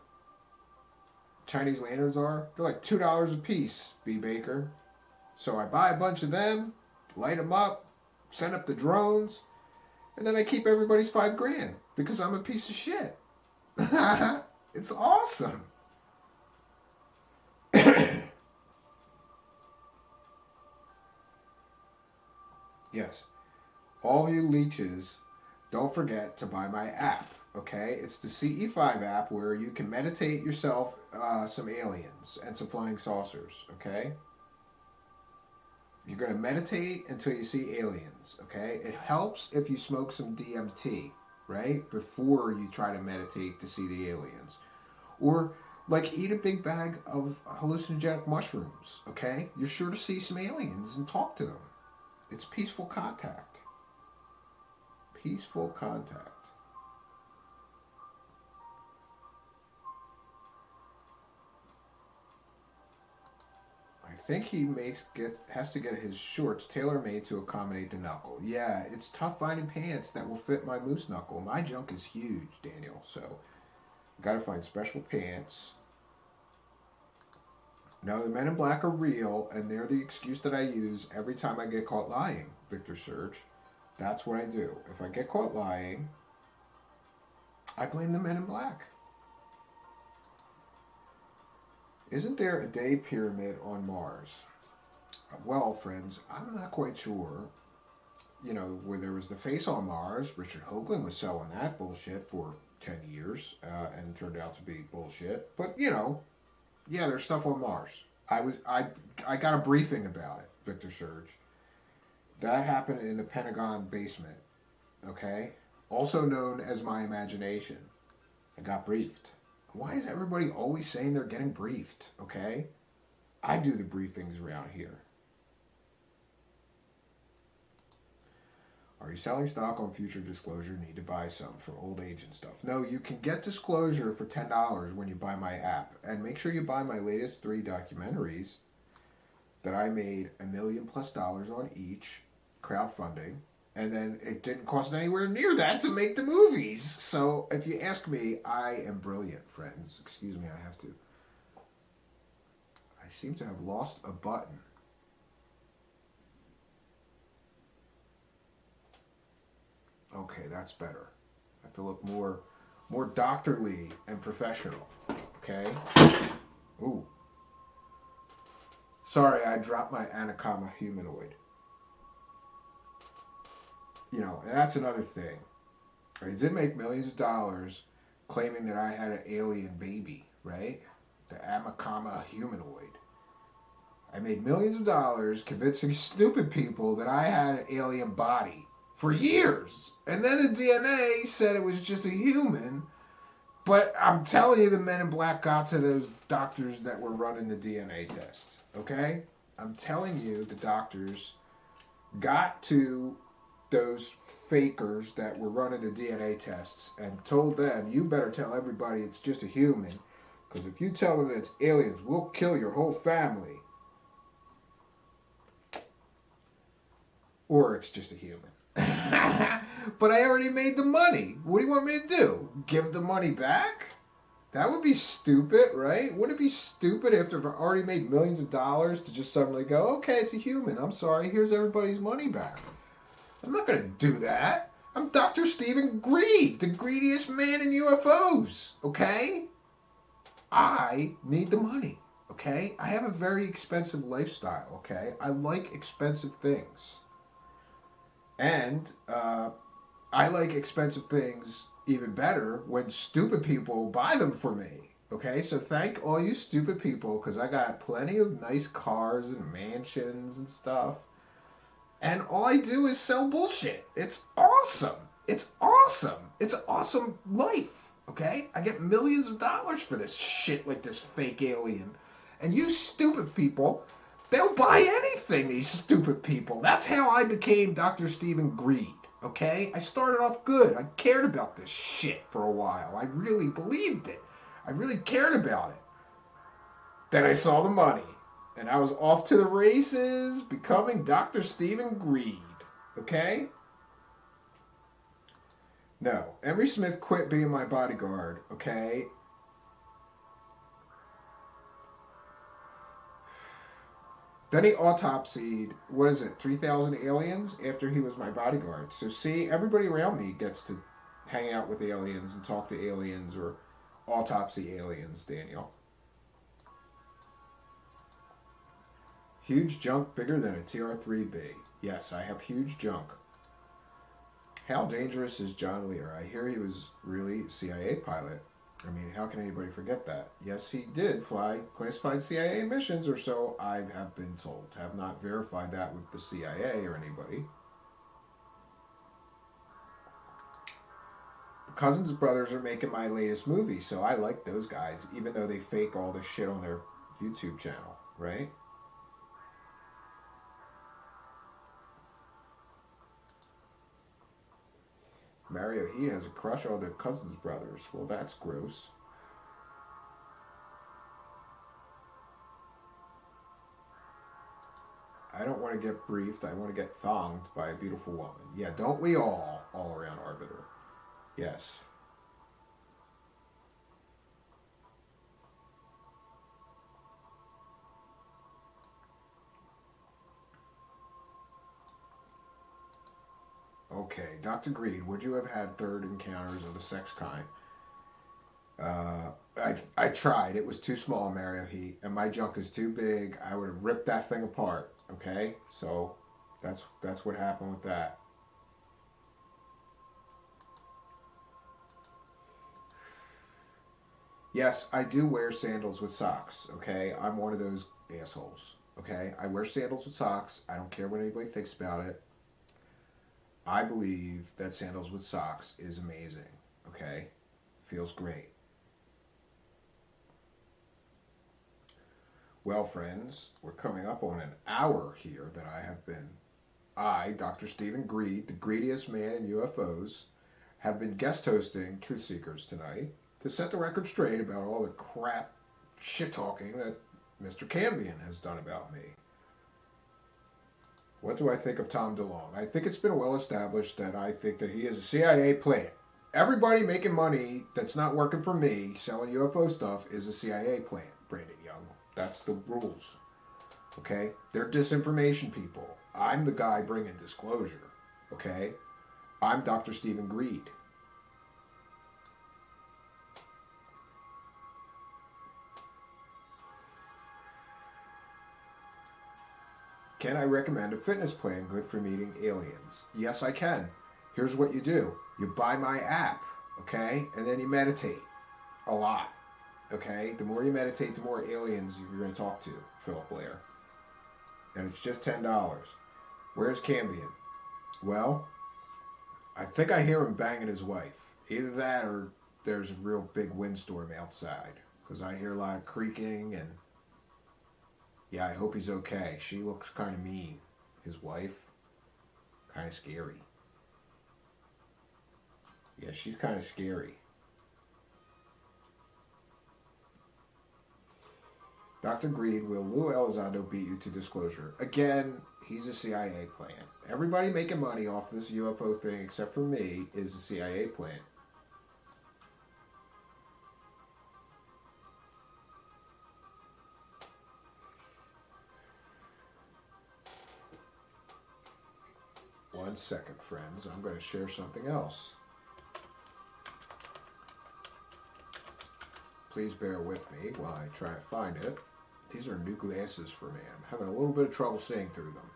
Chinese lanterns are? They're like $2 a piece, B. Baker. So I buy a bunch of them, light them up, send up the drones, and then I keep everybody's $5,000 because I'm a piece of shit. It's awesome. Yes. All you leeches, don't forget to buy my app. Okay? It's the CE5 app where you can meditate yourself some aliens and some flying saucers. Okay? You're going to meditate until you see aliens, okay? It helps if you smoke some DMT, right? Before you try to meditate to see the aliens. Or, like, eat a big bag of hallucinogenic mushrooms, okay? You're sure to see some aliens and talk to them. It's peaceful contact. Peaceful contact. think he has to get his shorts tailor made to accommodate the knuckle. Yeah, it's tough finding pants that will fit my moose knuckle. My junk is huge, Daniel. So got to find special pants. No, the Men in Black are real, and they're the excuse that I use every time I get caught lying, Victor Surge. That's what I do. If I get caught lying, I blame the Men in Black. Isn't there a day pyramid on Mars? Well, friends, I'm not quite sure. You know, where there was the face on Mars, Richard Hoagland was selling that bullshit for 10 years, and it turned out to be bullshit. But, you know, yeah, there's stuff on Mars. I got a briefing about it, Victor Surge. That happened in the Pentagon basement, okay? Also known as my imagination. I got briefed. Why is everybody always saying they're getting briefed, okay? I do the briefings around here. Are you selling stock on future disclosure? Need to buy some for old age and stuff. No, you can get disclosure for $10 when you buy my app. And make sure you buy my latest 3 documentaries that I made $1 million+ on each, crowdfunding. And then it didn't cost anywhere near that to make the movies. So if you ask me, I am brilliant, friends. Excuse me, I seem to have lost a button. Okay, that's better. I have to look more doctorly and professional. Okay? Ooh. Sorry, I dropped my Anaconda humanoid. You know, and that's another thing. I did make millions of dollars claiming that I had an alien baby, right? The Anaconda humanoid. I made millions of dollars convincing stupid people that I had an alien body for years. And then the DNA said it was just a human. But I'm telling you, the Men in Black got to those doctors that were running the DNA tests. Okay? I'm telling you, the doctors got to those fakers that were running the DNA tests and told them, you better tell everybody it's just a human, because if you tell them it's aliens, we'll kill your whole family. Or it's just a human. But I already made the money. What do you want me to do? Give the money back? That would be stupid, right? Wouldn't it be stupid after I've already made millions of dollars to just suddenly go, okay, it's a human. I'm sorry, here's everybody's money back. I'm not going to do that. I'm Dr. Stephen Greed, the greediest man in UFOs, okay? I need the money, okay? I have a very expensive lifestyle, okay? I like expensive things. And I like expensive things even better when stupid people buy them for me, okay? So thank all you stupid people, because I got plenty of nice cars and mansions and stuff. And all I do is sell bullshit. It's awesome. It's awesome. It's an awesome life, okay? I get millions of dollars for this shit like this fake alien. And you stupid people, they'll buy anything, these stupid people. That's how I became Dr. Stephen Greed, okay? I started off good. I cared about this shit for a while. I really believed it. I really cared about it. Then I saw the money. And I was off to the races, becoming Dr. Stephen Greed. Okay? No. Emery Smith quit being my bodyguard. Okay? Then he autopsied, 3,000 aliens after he was my bodyguard. So see, everybody around me gets to hang out with aliens and talk to aliens or autopsy aliens, Daniel. Huge junk bigger than a TR-3B. Yes, I have huge junk. How dangerous is John Lear? I hear he was really a CIA pilot. I mean, how can anybody forget that? Yes, he did fly classified CIA missions, or so I have been told. Have not verified that with the CIA or anybody. The Cousins brothers are making my latest movie, so I like those guys, even though they fake all this shit on their YouTube channel, right? Mario Heat has a crush on the Cousins brothers. Well, that's gross. I don't want to get briefed. I want to get thonged by a beautiful woman. Yeah, don't we all around Arbiter? Yes. Okay, Dr. Greed, would you have had third encounters of the sex kind? I tried. It was too small, Mario Heat, and my junk is too big. I would have ripped that thing apart. Okay, so that's what happened with that. Yes, I do wear sandals with socks. Okay, I'm one of those assholes. Okay, I wear sandals with socks. I don't care what anybody thinks about it. I believe that sandals with socks is amazing. Okay, feels great. Well, friends, we're coming up on an hour here that I, Dr. Stephen Greed, the greediest man in UFOs, have been guest hosting Truthseekers tonight to set the record straight about all the crap shit talking that Mr. Cambion has done about me. What do I think of Tom DeLonge? I think it's been well established that I think that he is a CIA plant. Everybody making money that's not working for me selling UFO stuff is a CIA plant, Brandon Young. That's the rules. Okay? They're disinformation people. I'm the guy bringing disclosure. Okay? I'm Dr. Stephen Greed. Can I recommend a fitness plan good for meeting aliens? Yes, I can. Here's what you do. You buy my app, okay? And then you meditate a lot, okay? The more you meditate, the more aliens you're going to talk to, Philip Blair. And it's just $10. Where's Cambion? Well, I think I hear him banging his wife. Either that or there's a real big windstorm outside. Because I hear a lot of creaking and... Yeah, I hope he's okay. She looks kind of mean. His wife, kind of scary. Yeah, she's kind of scary. Dr. Greed, will Lou Elizondo beat you to disclosure? Again, he's a CIA plant. Everybody making money off this UFO thing, except for me, is a CIA plant. One second, friends. I'm going to share something else. Please bear with me while I try to find it. These are new glasses for me. I'm having a little bit of trouble seeing through them.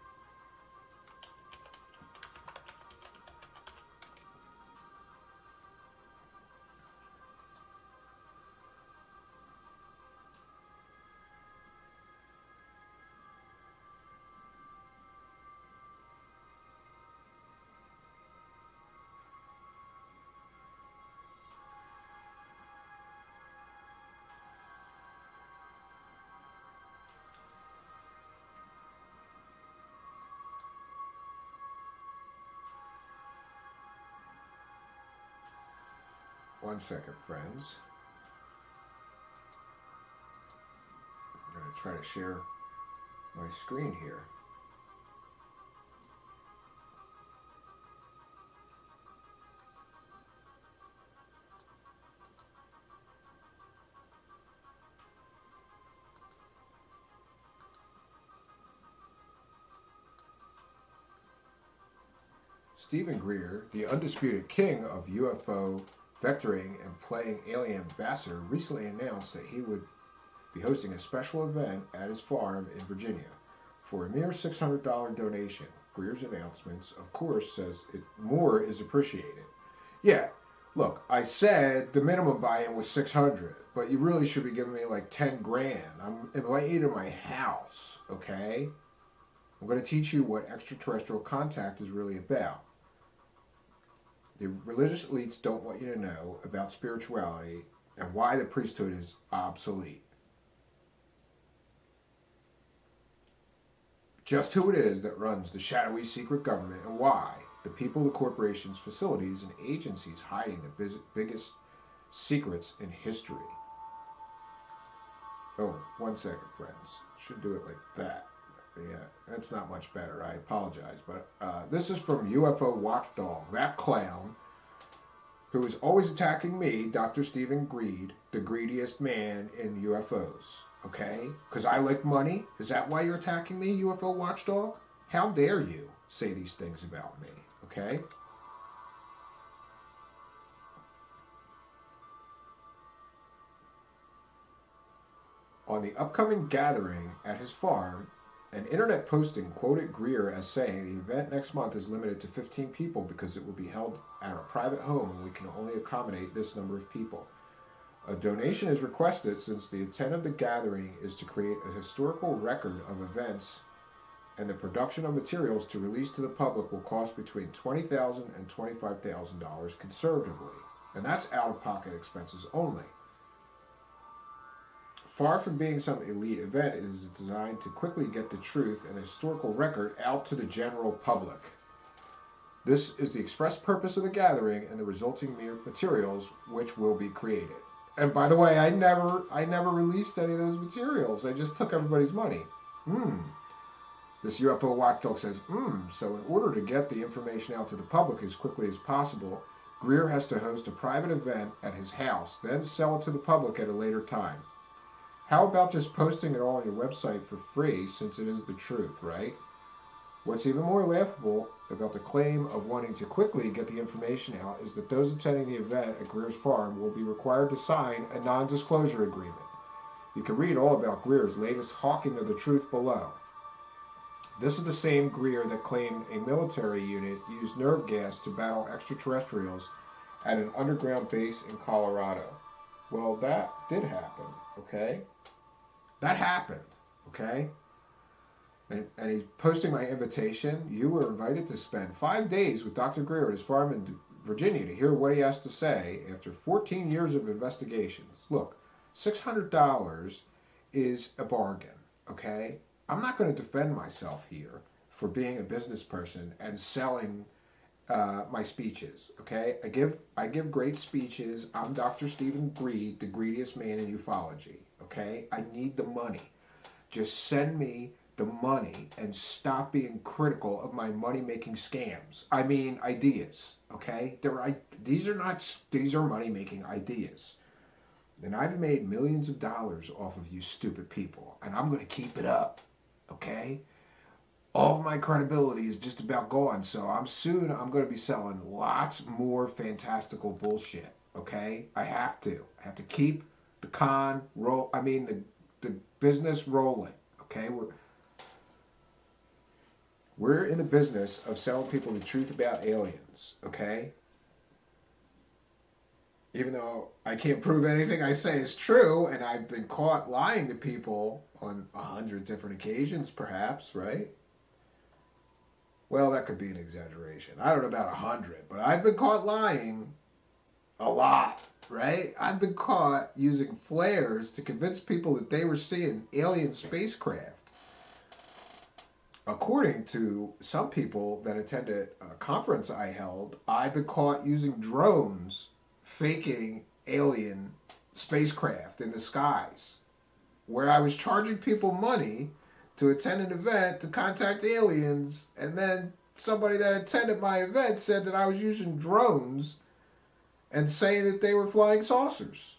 One second, friends. I'm going to try to share my screen here. Stephen Greer, the undisputed king of UFO vectoring and playing alien ambassador, recently announced that he would be hosting a special event at his farm in Virginia for a mere $600 donation. Greer's announcements, of course, says more is appreciated. Yeah, look, I said the minimum buy-in was $600, but you really should be giving me like 10 grand. I'm inviting you to my house, okay? I'm going to teach you what extraterrestrial contact is really about. The religious elites don't want you to know about spirituality and why the priesthood is obsolete. Just who it is that runs the shadowy secret government and why the people, the corporations, facilities, and agencies hiding the biggest secrets in history. Oh, one second, friends. Should do it like that. Yeah, that's not much better. I apologize. But this is from UFO Watchdog, that clown who is always attacking me, Dr. Stephen Greed, the greediest man in UFOs. Okay? Because I like money? Is that why you're attacking me, UFO Watchdog? How dare you say these things about me? Okay? On the upcoming gathering at his farm, an internet posting quoted Greer as saying the event next month is limited to 15 people because it will be held at our private home and we can only accommodate this number of people. A donation is requested since the intent of the gathering is to create a historical record of events, and the production of materials to release to the public will cost between $20,000 and $25,000 conservatively, and that's out-of-pocket expenses only. Far from being some elite event, it is designed to quickly get the truth and historical record out to the general public. This is the express purpose of the gathering and the resulting materials which will be created. And by the way, I never released any of those materials. I just took everybody's money. This UFO watchdog says, so in order to get the information out to the public as quickly as possible, Greer has to host a private event at his house, then sell it to the public at a later time. How about just posting it all on your website for free, since it is the truth, right? What's even more laughable about the claim of wanting to quickly get the information out is that those attending the event at Greer's farm will be required to sign a non-disclosure agreement. You can read all about Greer's latest hawking of the truth below. This is the same Greer that claimed a military unit used nerve gas to battle extraterrestrials at an underground base in Colorado. Well, that did happen, okay? That happened, okay? And he's posting my invitation. You were invited to spend 5 days with Dr. Greer at his farm in Virginia to hear what he has to say after 14 years of investigations. Look, $600 is a bargain, okay? I'm not going to defend myself here for being a business person and selling my speeches, okay? I give great speeches. I'm Dr. Stephen Greed, the greediest man in ufology, okay? I need the money. Just send me the money and stop being critical of my money-making scams. I mean, ideas, okay? These are money-making ideas. And I've made millions of dollars off of you stupid people, and I'm going to keep it up, okay? All of my credibility is just about gone, so I'm going to be selling lots more fantastical bullshit, okay? I have to keep the the business rolling, okay? We're in the business of selling people the truth about aliens, okay? Even though I can't prove anything I say is true, and I've been caught lying to people on 100 different occasions, perhaps, right? Well, that could be an exaggeration. I don't know about 100, but I've been caught lying a lot, right? I've been caught using flares to convince people that they were seeing alien spacecraft. According to some people that attended a conference I held, I've been caught using drones faking alien spacecraft in the skies, where I was charging people money to attend an event to contact aliens, and then somebody that attended my event said that I was using drones and saying that they were flying saucers.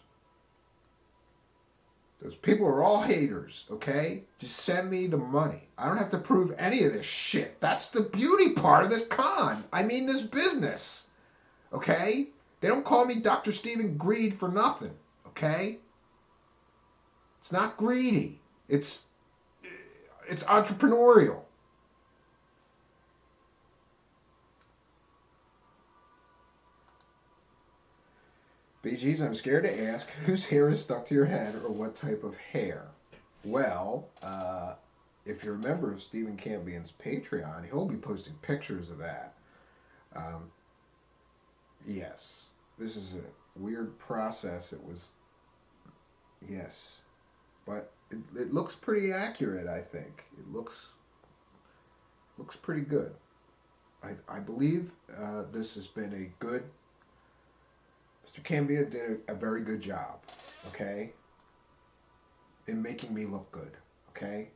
Those people are all haters, okay? Just send me the money. I don't have to prove any of this shit. That's the beauty part of this con. I mean, this business, okay? They don't call me Dr. Stephen Greed for nothing, okay? It's not greedy. It's entrepreneurial. BGs, I'm scared to ask whose hair is stuck to your head or what type of hair. Well, if you're a member of Stephen Campion's Patreon, he'll be posting pictures of that. Yes, this is a weird process. Yes, but it looks pretty accurate, I think. It looks pretty good. I believe this has been a good... Mr. Cambia did a very good job, okay, in making me look good, okay?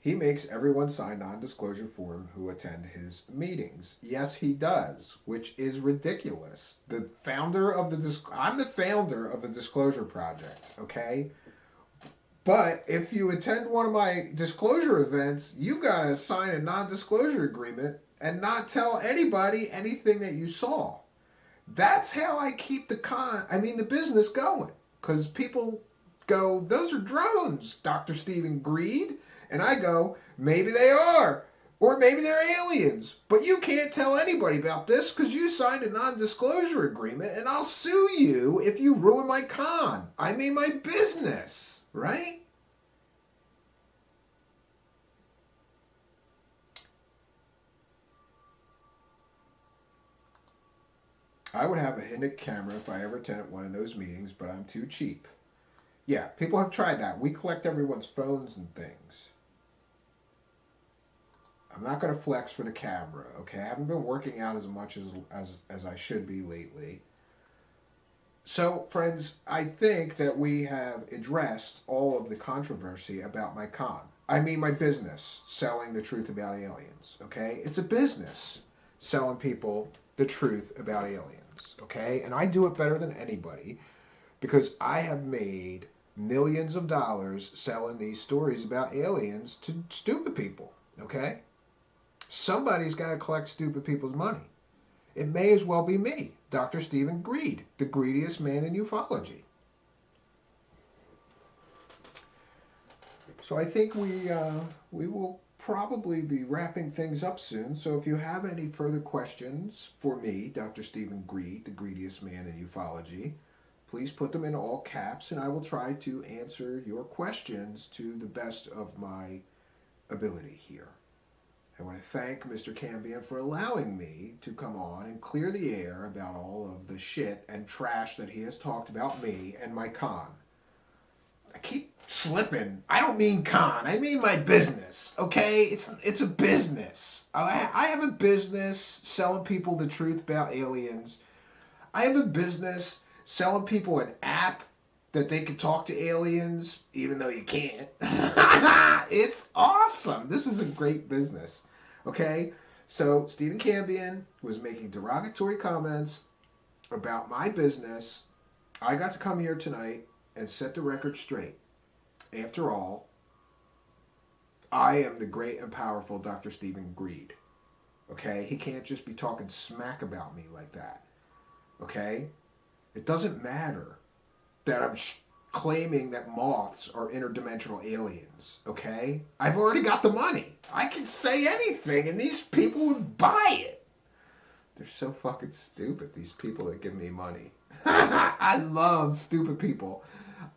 He makes everyone sign non-disclosure form who attend his meetings. Yes, he does, which is ridiculous. I'm the founder of the Disclosure Project, okay? But if you attend one of my disclosure events, you gotta sign a non-disclosure agreement and not tell anybody anything that you saw. That's how I keep the business going. Because people go, those are drones, Dr. Stephen Greed. And I go, maybe they are. Or maybe they're aliens. But you can't tell anybody about this because you signed a non-disclosure agreement and I'll sue you if you ruin my my business. Right? I would have a hidden camera if I ever attended one of those meetings, but I'm too cheap. Yeah, people have tried that. We collect everyone's phones and things. I'm not going to flex for the camera, okay? I haven't been working out as much as I should be lately. So, friends, I think that we have addressed all of the controversy about my business, selling the truth about aliens, okay? It's a business, selling people the truth about aliens, okay? And I do it better than anybody because I have made millions of dollars selling these stories about aliens to stupid people, okay? Somebody's got to collect stupid people's money. It may as well be me, Dr. Stephen Greed, the greediest man in ufology. So I think we will probably be wrapping things up soon. So if you have any further questions for me, Dr. Stephen Greed, the greediest man in ufology, please put them in all caps and I will try to answer your questions to the best of my ability here. I want to thank Mr. Cambion for allowing me to come on and clear the air about all of the shit and trash that he has talked about me and my con. I keep slipping. I don't mean con. I mean my business, okay? It's a business. I have a business selling people the truth about aliens. I have a business selling people an app that they can talk to aliens, even though you can't. It's awesome. This is a great business. Okay? So, Stephen Cambion was making derogatory comments about my business. I got to come here tonight and set the record straight. After all, I am the great and powerful Dr. Stephen Greed. Okay? He can't just be talking smack about me like that. Okay? It doesn't matter that I'm claiming that moths are interdimensional aliens, okay? I've already got the money. I can say anything and these people would buy it. They're so fucking stupid, these people that give me money. I love stupid people.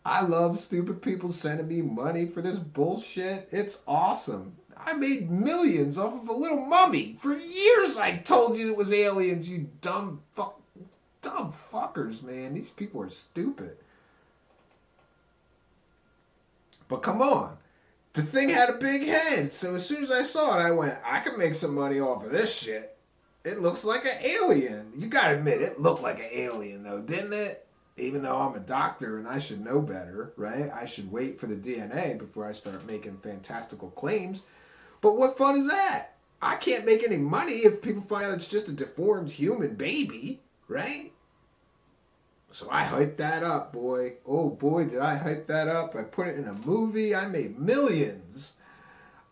I love stupid people sending me money for this bullshit. It's awesome. I made millions off of a little mummy. For years I told you it was aliens, you dumb fuckers, man. These people are stupid. But come on. The thing had a big head. So as soon as I saw it, I went, I can make some money off of this shit. It looks like an alien. You gotta admit, it looked like an alien though, didn't it? Even though I'm a doctor and I should know better, right? I should wait for the DNA before I start making fantastical claims. But what fun is that? I can't make any money if people find out it's just a deformed human baby, right? So I hyped that up, boy. Oh boy, did I hype that up. I put it in a movie. I made millions.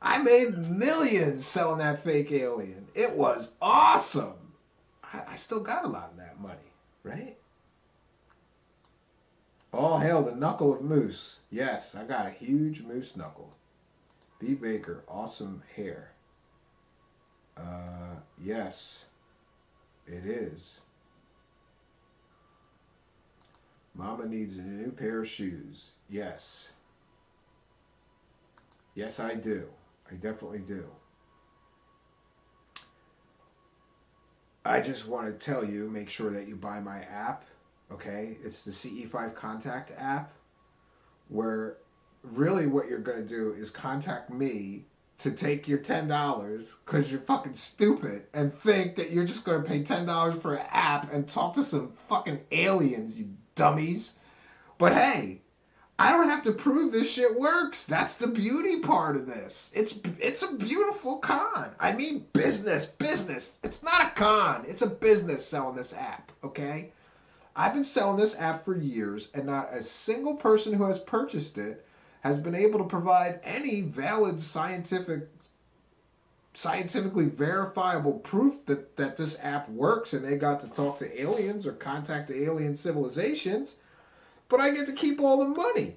I made millions selling that fake alien. It was awesome. I still got a lot of that money, right? All hail the knuckle of moose. Yes, I got a huge moose knuckle. B. Baker, awesome hair. Yes, it is. Mama needs a new pair of shoes. Yes. Yes, I do. I definitely do. I just want to tell you, make sure that you buy my app, okay? It's the CE5 Contact app, where really what you're going to do is contact me to take your $10 because you're fucking stupid and think that you're just going to pay $10 for an app and talk to some fucking aliens, you dummies. But hey, I don't have to prove this shit works. That's the beauty part of this. It's a beautiful con. I mean, business. It's not a con. It's a business selling this app, okay? I've been selling this app for years, and not a single person who has purchased it has been able to provide any valid scientifically verifiable proof that this app works and they got to talk to aliens or contact the alien civilizations, but I get to keep all the money.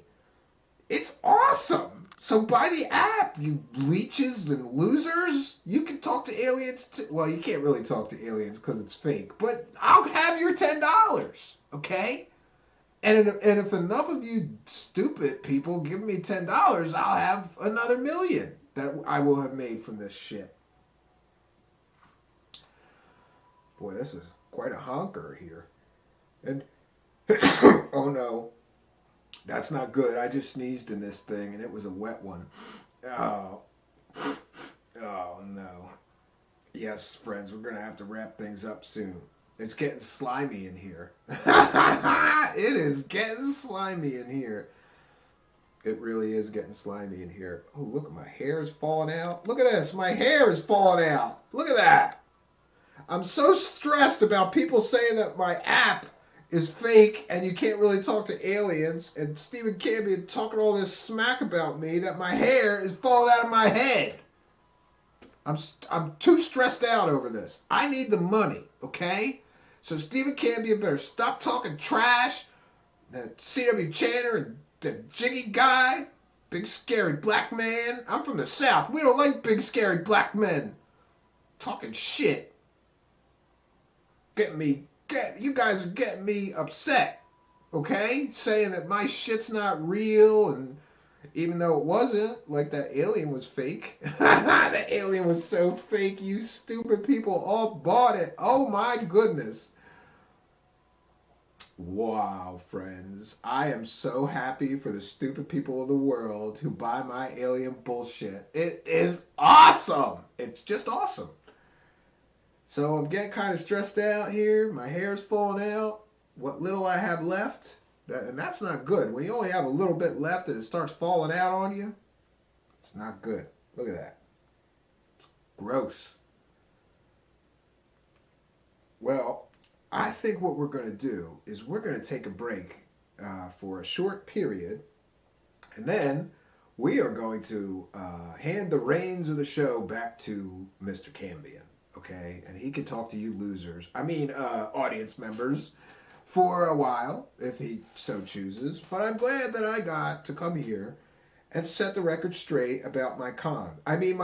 It's awesome. So buy the app, you leeches and losers. You can talk to aliens too. Well, you can't really talk to aliens because it's fake, but I'll have your $10, okay? And if enough of you stupid people give me $10, I'll have another $1,000,000 that I will have made from this shit. Boy, this is quite a honker here. And, oh no, that's not good. I just sneezed in this thing and it was a wet one. Oh, oh no. Yes, friends, we're going to have to wrap things up soon. It's getting slimy in here. It is getting slimy in here. It really is getting slimy in here. Oh, look, my hair is falling out. Look at this. My hair is falling out. Look at that. I'm so stressed about people saying that my app is fake and you can't really talk to aliens, and Stephen Cambion talking all this smack about me that my hair is falling out of my head. I'm too stressed out over this. I need the money, okay? So Stephen Cambion better stop talking trash. That C.W. Channer and the Jiggy guy, big scary black man. I'm from the South. We don't like big scary black men talking shit. You guys are getting me upset, okay? Saying that my shit's not real, and even though it wasn't, like that alien was fake. That alien was so fake, you stupid people all bought it. Oh my goodness. Wow, friends. I am so happy for the stupid people of the world who buy my alien bullshit. It is awesome. It's just awesome. So I'm getting kind of stressed out here. My hair's falling out. What little I have left, and that's not good. When you only have a little bit left and it starts falling out on you, it's not good. Look at that. It's gross. Well, I think what we're going to do is we're going to take a break for a short period, and then we are going to hand the reins of the show back to Mr. Cambion, okay? And he can talk to you losers, audience members, for a while, if he so chooses. But I'm glad that I got to come here and set the record straight about my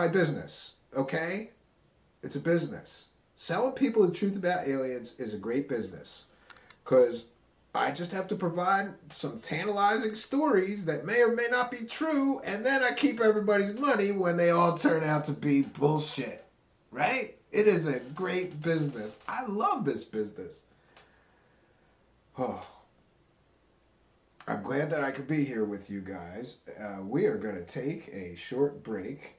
business, okay? It's a business. Selling people the truth about aliens is a great business, because I just have to provide some tantalizing stories that may or may not be true, and then I keep everybody's money when they all turn out to be bullshit, right? It is a great business. I love this business. Oh, I'm glad that I could be here with you guys. We are going to take a short break.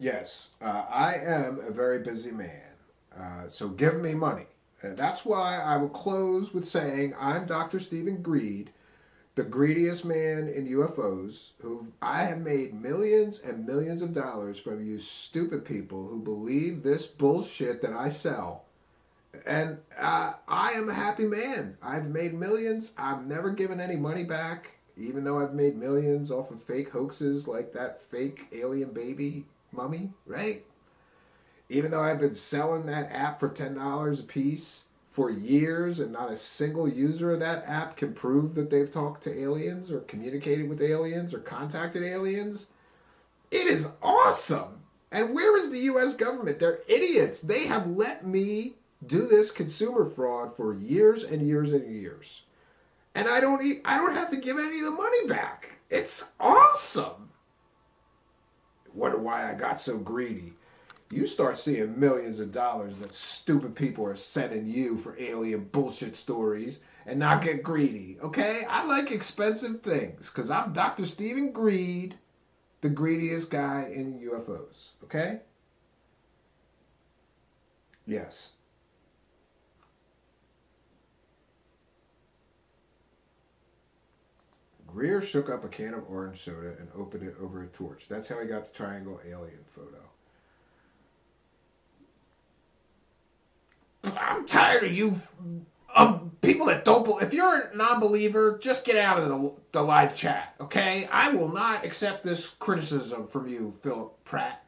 Yes, I am a very busy man, so give me money. That's why I will close with saying I'm Dr. Stephen Greed, the greediest man in UFOs, who I have made millions and millions of dollars from you stupid people who believe this bullshit that I sell. And I am a happy man. I've made millions. I've never given any money back, even though I've made millions off of fake hoaxes like that fake alien baby mummy, right? Even though I've been selling that app for $10 a piece for years, and not a single user of that app can prove that they've talked to aliens or communicated with aliens or contacted aliens. It is awesome. And where is the U.S. government? They're idiots. They have let me do this consumer fraud for years and years and years. And I don't have to give any of the money back. It's awesome. Wonder why I got so greedy. You start seeing millions of dollars that stupid people are sending you for alien bullshit stories and not get greedy, okay? I like expensive things because I'm Dr. Stephen Greed, the greediest guy in UFOs, okay? Yes. Greer shook up a can of orange soda and opened it over a torch. That's how he got the triangle alien photo. I'm tired of you people that don't believe. If you're a non-believer, just get out of the live chat, okay? I will not accept this criticism from you, Philip Pratt,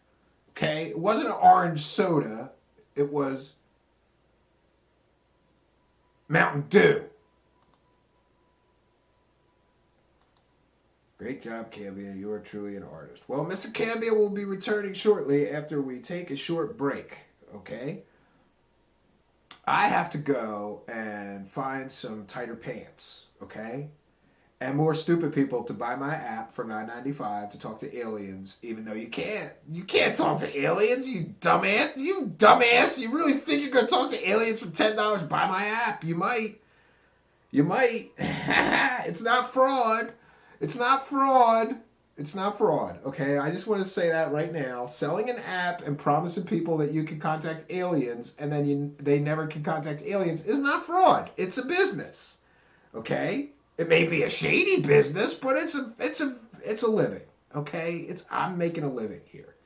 okay? It wasn't an orange soda. It was Mountain Dew. Great job, Cambia. You are truly an artist. Well, Mr. Cambia will be returning shortly after we take a short break, okay? I have to go and find some tighter pants, okay? And more stupid people to buy my app for $9.95 to talk to aliens, even though you can't. You can't talk to aliens, you dumbass. You dumbass. You really think you're going to talk to aliens for $10? Buy my app. You might. You might. It's not fraud. It's not fraud. It's not fraud, okay? I just want to say that right now. Selling an app and promising people that you can contact aliens and then they never can contact aliens is not fraud. It's a business, okay? It may be a shady business, but it's a living, okay? I'm making a living here.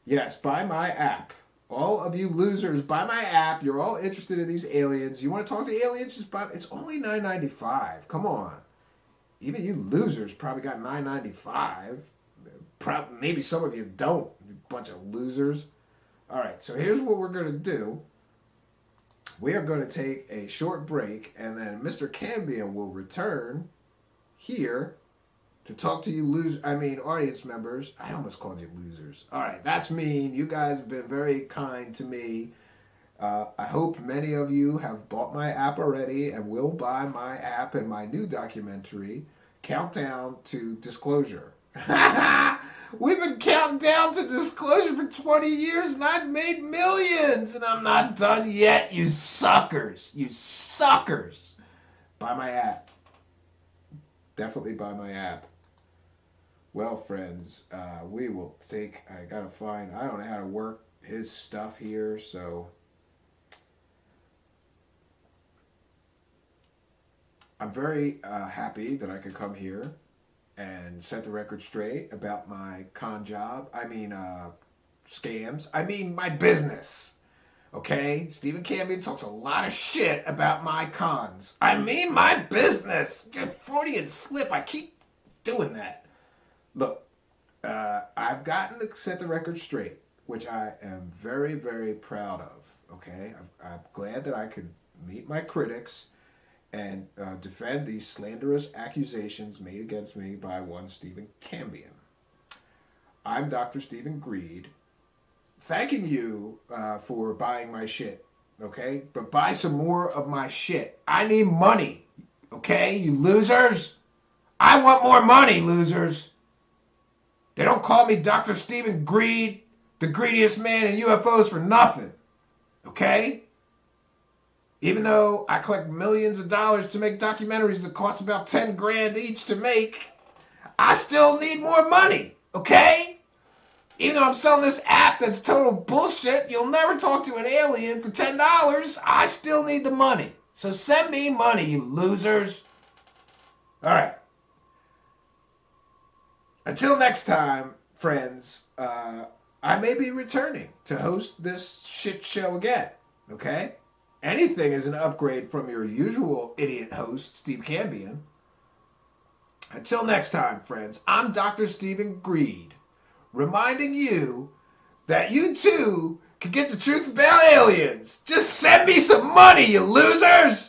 Yes, buy my app. All of you losers, buy my app. You're all interested in these aliens. You want to talk to aliens? Just buy. It's only $9.95. Come on. Even you losers probably got $9.95. Maybe some of you don't, you bunch of losers. All right, so here's what we're going to do. We are going to take a short break, and then Mr. Cambion will return here to talk to you audience members. I almost called you losers. All right, that's mean. You guys have been very kind to me. I hope many of you have bought my app already and will buy my app and my new documentary, Countdown to Disclosure. We've been counting down to disclosure for 20 years and I've made millions and I'm not done yet, you suckers. You suckers. Buy my app. Definitely buy my app. Well, friends, I gotta find, I don't know how to work his stuff here, so I'm very happy that I could come here and set the record straight about my scams. My business. Okay? Stephen Cambion talks a lot of shit about my cons. My business. Get Freudian slip. I keep doing that. Look, I've gotten to set the record straight, which I am very, very proud of. Okay? I'm glad that I could meet my critics and defend these slanderous accusations made against me by one Stephen Cambion. I'm Dr. Stephen Greed, thanking you for buying my shit, okay? But buy some more of my shit. I need money, okay, you losers? I want more money, losers. They don't call me Dr. Stephen Greed, the greediest man in UFOs for nothing, okay? Even though I collect millions of dollars to make documentaries that cost about 10 grand each to make, I still need more money, okay? Even though I'm selling this app that's total bullshit, you'll never talk to an alien for $10, I still need the money. So send me money, you losers. All right. Until next time, friends, I may be returning to host this shit show again, okay? Anything is an upgrade from your usual idiot host, Steve Cambion. Until next time, friends, I'm Dr. Stephen Greed, reminding you that you too can get the truth about aliens. Just send me some money, you losers!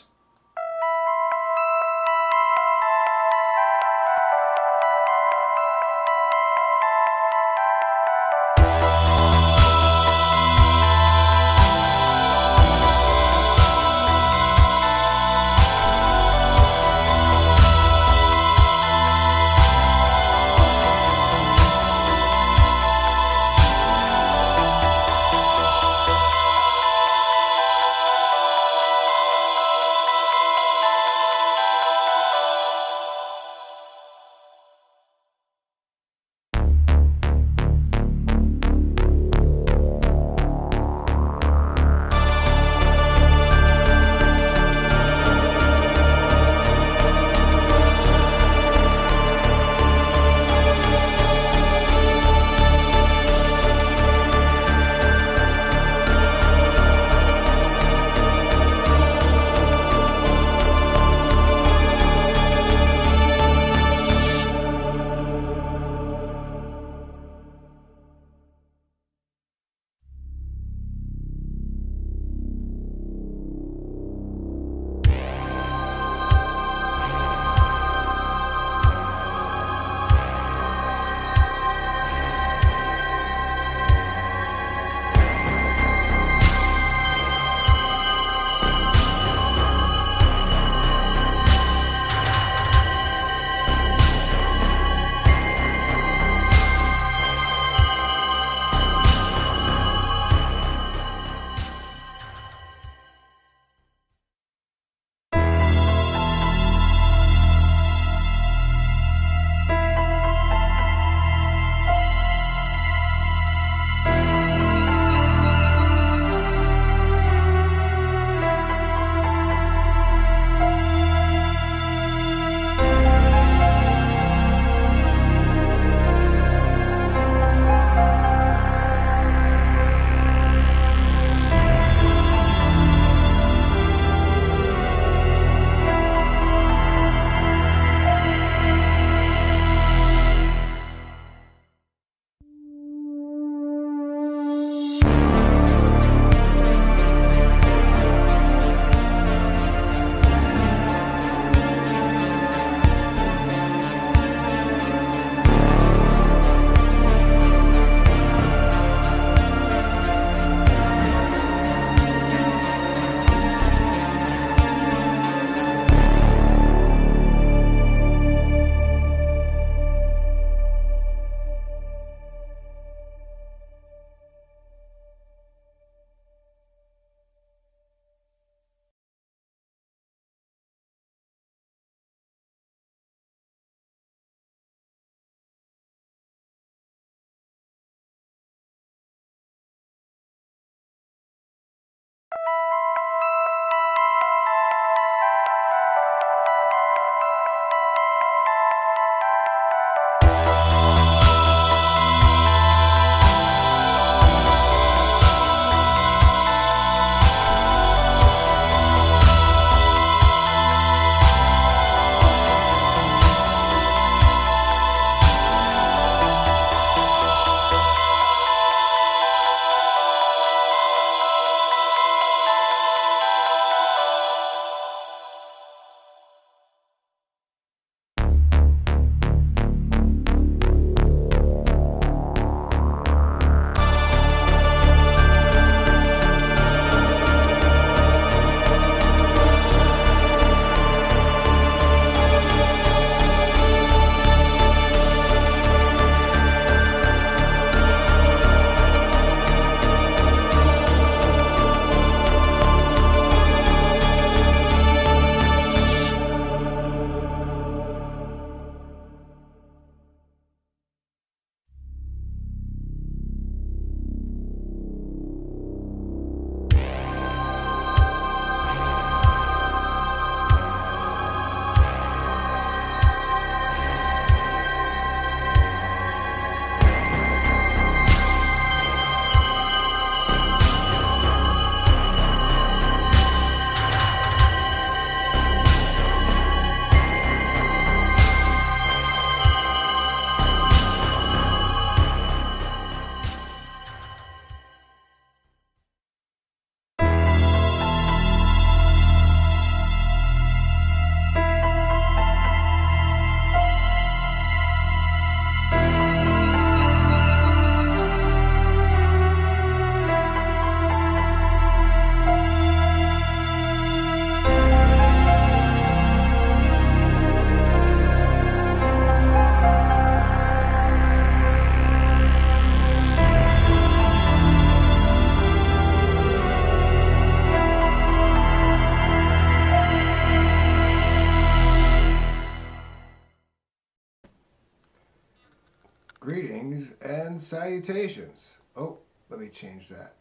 salutations. Oh, let me change that.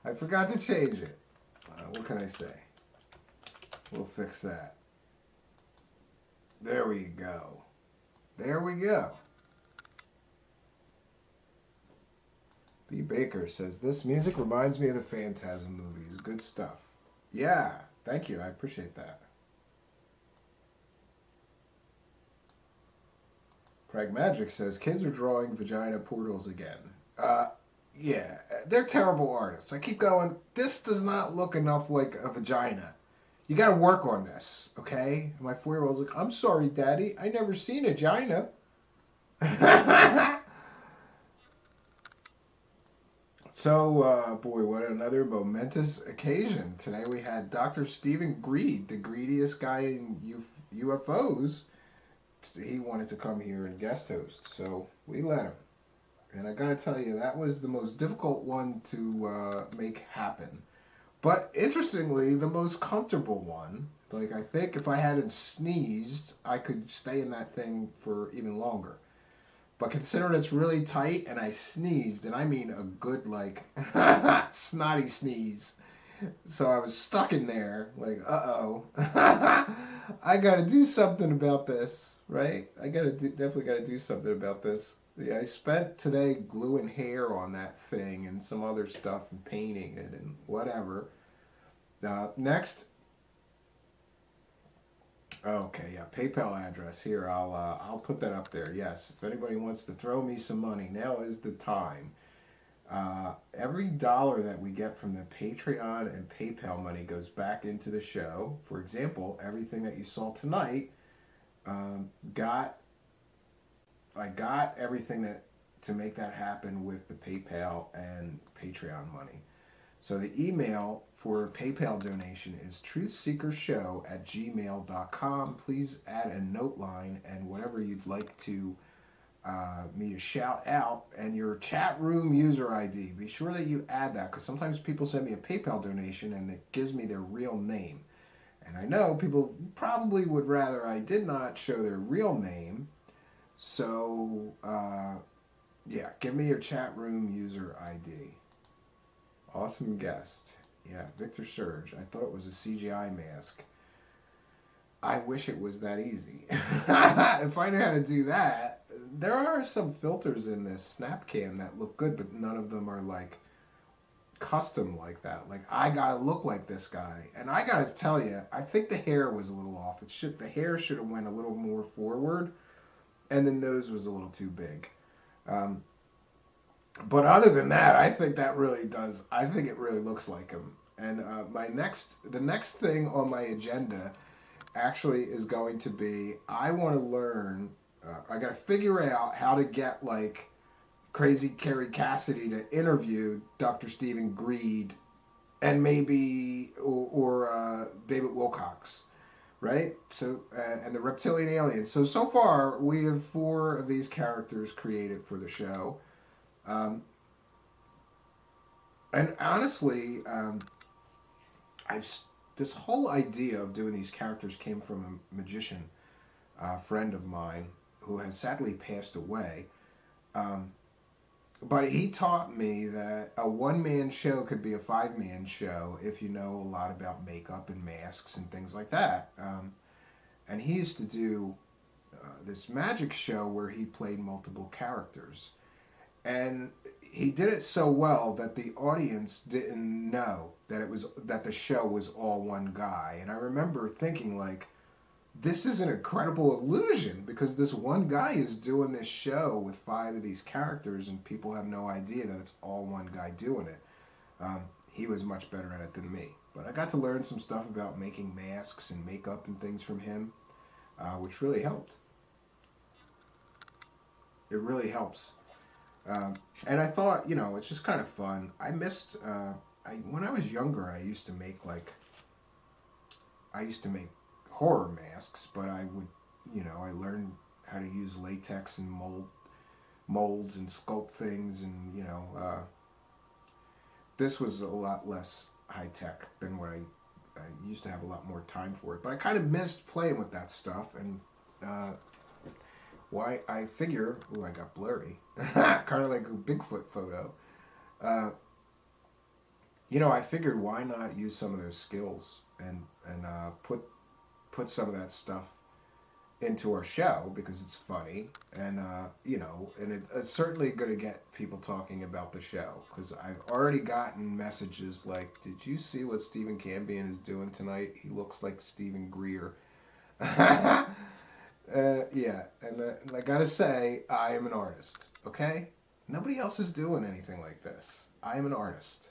I forgot to change it. What can I say? We'll fix that. There we go. There we go. B. Baker says, this music reminds me of the Phantasm movies. Good stuff. Yeah, thank you. I appreciate that. Pragmagic says, kids are drawing vagina portals again. Yeah, they're terrible artists. I keep going, this does not look enough like a vagina. You gotta work on this, okay? And my 4-year-old's like, I'm sorry, Daddy, I never seen a vagina. So, boy, what another momentous occasion. Today we had Dr. Stephen Greed, the greediest guy in UFOs. He wanted to come here and guest host, so we let him. And I gotta tell you, that was the most difficult one to make happen. But interestingly, the most comfortable one. Like, I think if I hadn't sneezed, I could stay in that thing for even longer. But considering it's really tight and I sneezed, and I mean a good, like, snotty sneeze. So I was stuck in there, like, uh-oh. I gotta do something about this, right? Definitely gotta do something about this. Yeah, I spent today gluing hair on that thing and some other stuff and painting it and whatever. Next. Okay, yeah, PayPal address here. I'll put that up there. Yes, if anybody wants to throw me some money, now is the time. Every dollar that we get from the Patreon and PayPal money goes back into the show. For example, everything that you saw tonight, I got everything to make that happen with the PayPal and Patreon money. So the email for PayPal donation is truthseekershow@gmail.com. Please add a note line and whatever you'd like to me to shout out, and your chat room user ID. Be sure that you add that, because sometimes people send me a PayPal donation and it gives me their real name. And I know people probably would rather I did not show their real name. So, yeah, give me your chat room user ID. Awesome guest. Yeah, Victor Surge. I thought it was a CGI mask. I wish it was that easy. If I knew how to do that. There are some filters in this Snapcam that look good, but none of them are like custom like that. Like, I gotta look like this guy. And I gotta tell you, I think the hair was a little off. The hair should have went a little more forward, and the nose was a little too big. But other than that, I think it really looks like him. And the next thing on my agenda actually is going to be, I want to learn, I got to figure out how to get, like, Crazy Carrie Cassidy to interview Dr. Stephen Greed and maybe, or David Wilcox, right? So, and the reptilian alien. So far, we have 4 of these characters created for the show. And honestly, this whole idea of doing these characters came from a magician friend of mine who has sadly passed away. But he taught me that a one-man show could be a 5-man show if you know a lot about makeup and masks and things like that. And he used to do this magic show where he played multiple characters. And he did it so well that the audience didn't know that the show was all one guy. And I remember thinking, like, this is an incredible illusion, because this one guy is doing this show with 5 of these characters and people have no idea that it's all one guy doing it. He was much better at it than me. But I got to learn some stuff about making masks and makeup and things from him, which really helped. It really helps. And I thought, it's just kind of fun. I missed, when I was younger, I used to make horror masks, but I would, I learned how to use latex and molds and sculpt things, and, this was a lot less high-tech than what I used to have a lot more time for it. But I kind of missed playing with that stuff, and why I figure, ooh, I got blurry, kind of like a Bigfoot photo. Uh, I figured why not use some of those skills and put some of that stuff into our show because it's funny and it's certainly going to get people talking about the show because I've already gotten messages like, did you see what Stephen Cambion is doing tonight? He looks like Stephen Greer. Yeah, and I gotta say, I am an artist, okay? Nobody else is doing anything like this. I am an artist.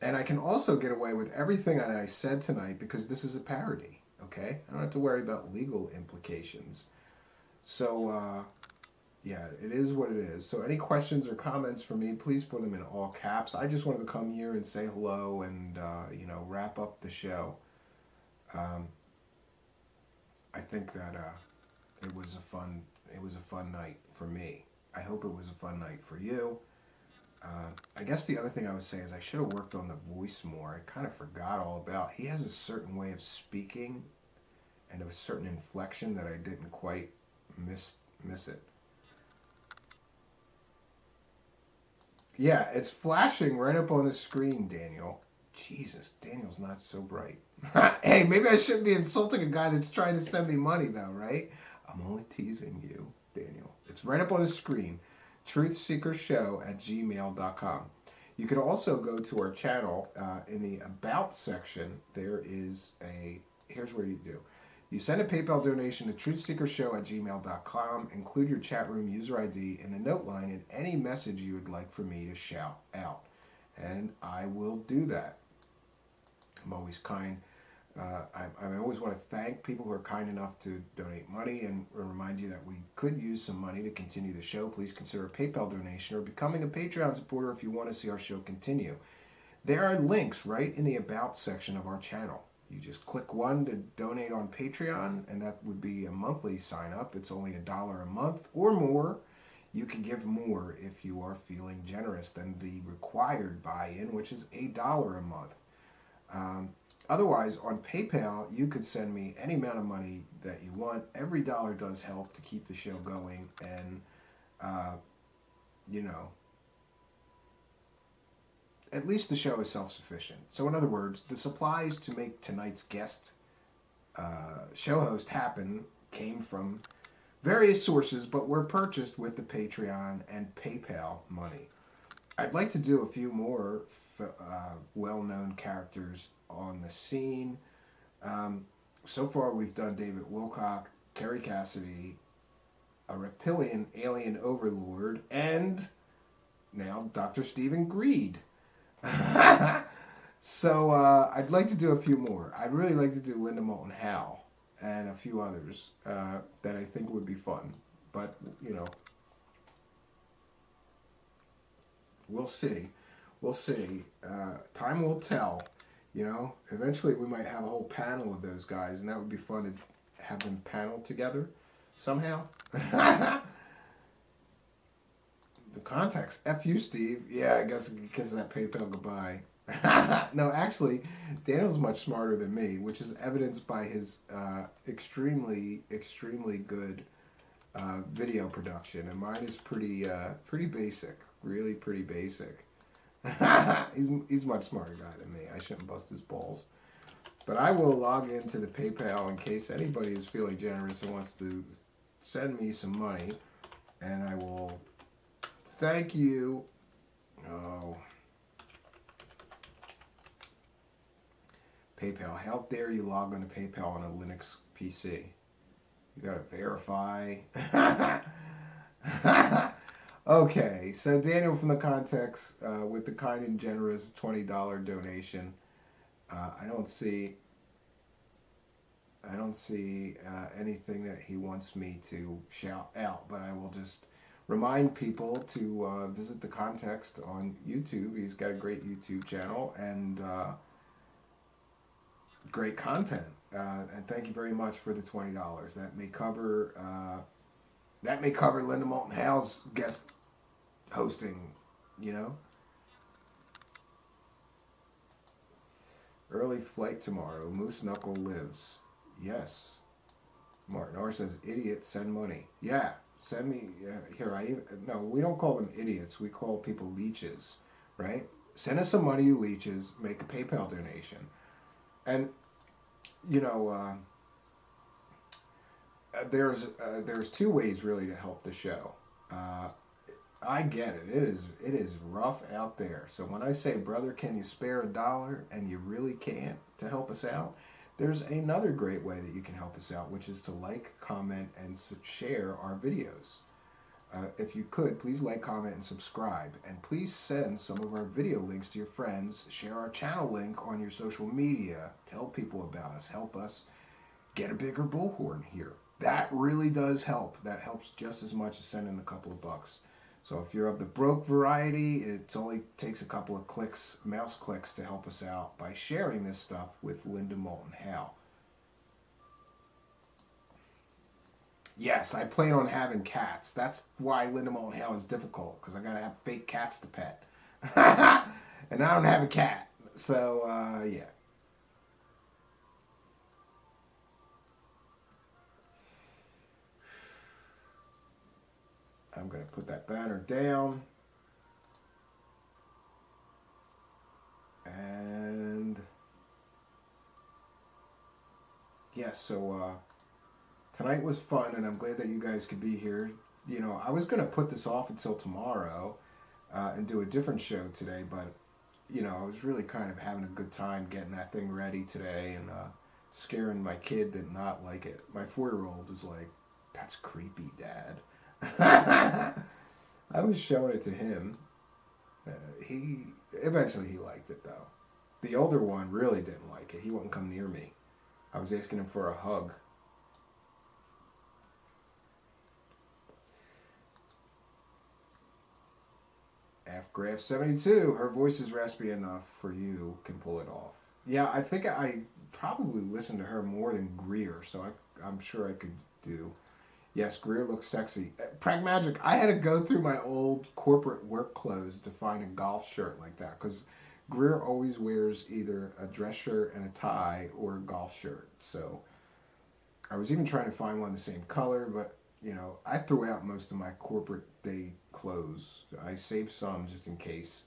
And I can also get away with everything that I said tonight because this is a parody, okay? I don't have to worry about legal implications. So, yeah, it is what it is. So, any questions or comments for me, please put them in all caps. I just wanted to come here and say hello and, wrap up the show. Um, I think that it was a fun night for me. I hope it was a fun night for you. I guess the other thing I would say is I should have worked on the voice more. I kind of forgot all about. He has a certain way of speaking and a certain inflection that I didn't quite miss it. Yeah, it's flashing right up on the screen, Daniel. Jesus, Daniel's not so bright. Hey, maybe I shouldn't be insulting a guy that's trying to send me money, though, right? I'm only teasing you, Daniel. It's right up on the screen. Truthseekershow@gmail.com. You can also go to our channel in the About section. There is here's where you do. You send a PayPal donation to truthseekershow@gmail.com. Include your chat room user ID in the note line and any message you would like for me to shout out. And I will do that. I'm always kind. I always want to thank people who are kind enough to donate money and remind you that we could use some money to continue the show. Please consider a PayPal donation or becoming a Patreon supporter if you want to see our show continue. There are links right in the About section of our channel. You just click one to donate on Patreon, and that would be a monthly sign up. It's only $1 a month or more. You can give more if you are feeling generous than the required buy-in, which is $1 a month. Otherwise, on PayPal, you could send me any amount of money that you want. Every dollar does help to keep the show going, and at least the show is self-sufficient. So in other words, the supplies to make tonight's guest show host happen came from various sources, but were purchased with the Patreon and PayPal money. I'd like to do a few more well-known characters on the scene. So far we've done David Wilcock, Kerry Cassidy, a reptilian alien overlord, and now Dr. Stephen Greed. So I'd like to do a few more. I'd really like to do Linda Moulton Howe and a few others that I think would be fun. But, we'll see. We'll see. Time will tell. Eventually we might have a whole panel of those guys, and that would be fun to have them panel together somehow. The context. F you, Steve. Yeah, I guess because of that PayPal goodbye. No, actually, Daniel's much smarter than me, which is evidenced by his extremely, extremely good video production, and mine is pretty basic. Really pretty basic. He's a much smarter guy than me. I shouldn't bust his balls. But I will log into the PayPal in case anybody is feeling generous and wants to send me some money, and I will thank you. Oh. PayPal. How dare you log on to PayPal on a Linux PC? You gotta verify. Okay, so Daniel from the Context with the kind and generous $20 donation. I don't see anything that he wants me to shout out, but I will just remind people to visit the Context on YouTube. He's got a great YouTube channel and great content. And thank you very much for the $20. That may cover Linda Moulton Howe's guest hosting, Early flight tomorrow. Moose Knuckle lives. Yes. Martin R says, idiot, send money. Yeah, Send me here. No, we don't call them idiots. We call people leeches, right? Send us some money, you leeches. Make a PayPal donation, and you know there's two ways really to help the show. Uh, I get it. It is rough out there. So when I say, brother, can you spare $1, and you really can't to help us out, there's another great way that you can help us out, which is to like, comment, and share our videos. If you could, please like, comment, and subscribe. And please send some of our video links to your friends. Share our channel link on your social media. Tell people about us. Help us get a bigger bullhorn here. That really does help. That helps just as much as sending a couple of bucks. So if you're of the broke variety, it only takes a couple of clicks, mouse clicks, to help us out by sharing this stuff with Linda Moulton Howe. Yes, I plan on having cats. That's why Linda Moulton Howe is difficult, because I gotta have fake cats to pet. And I don't have a cat. So, yeah. I'm going to put that banner down. And yeah, so tonight was fun, and I'm glad that you guys could be here. You know, I was going to put this off until tomorrow and do a different show today, but you know, I was really kind of having a good time getting that thing ready today, and scaring my kid did not like it. My 4-year-old was like, "That's creepy, Dad." I was showing it to him. He eventually he liked it though. The older one really didn't like it. He wouldn't come near me. I was asking him for a hug. Graph 72. Her voice is raspy enough for you can pull it off. Yeah, I think I probably listened to her more than Greer, so I'm sure I could do. Yes, Greer looks sexy. Pragmagic, I had to go through my old corporate work clothes to find a golf shirt like that, because Greer always wears either a dress shirt and a tie or a golf shirt. So I was even trying to find one the same color, but you know, I threw out most of my corporate day clothes. I saved some just in case.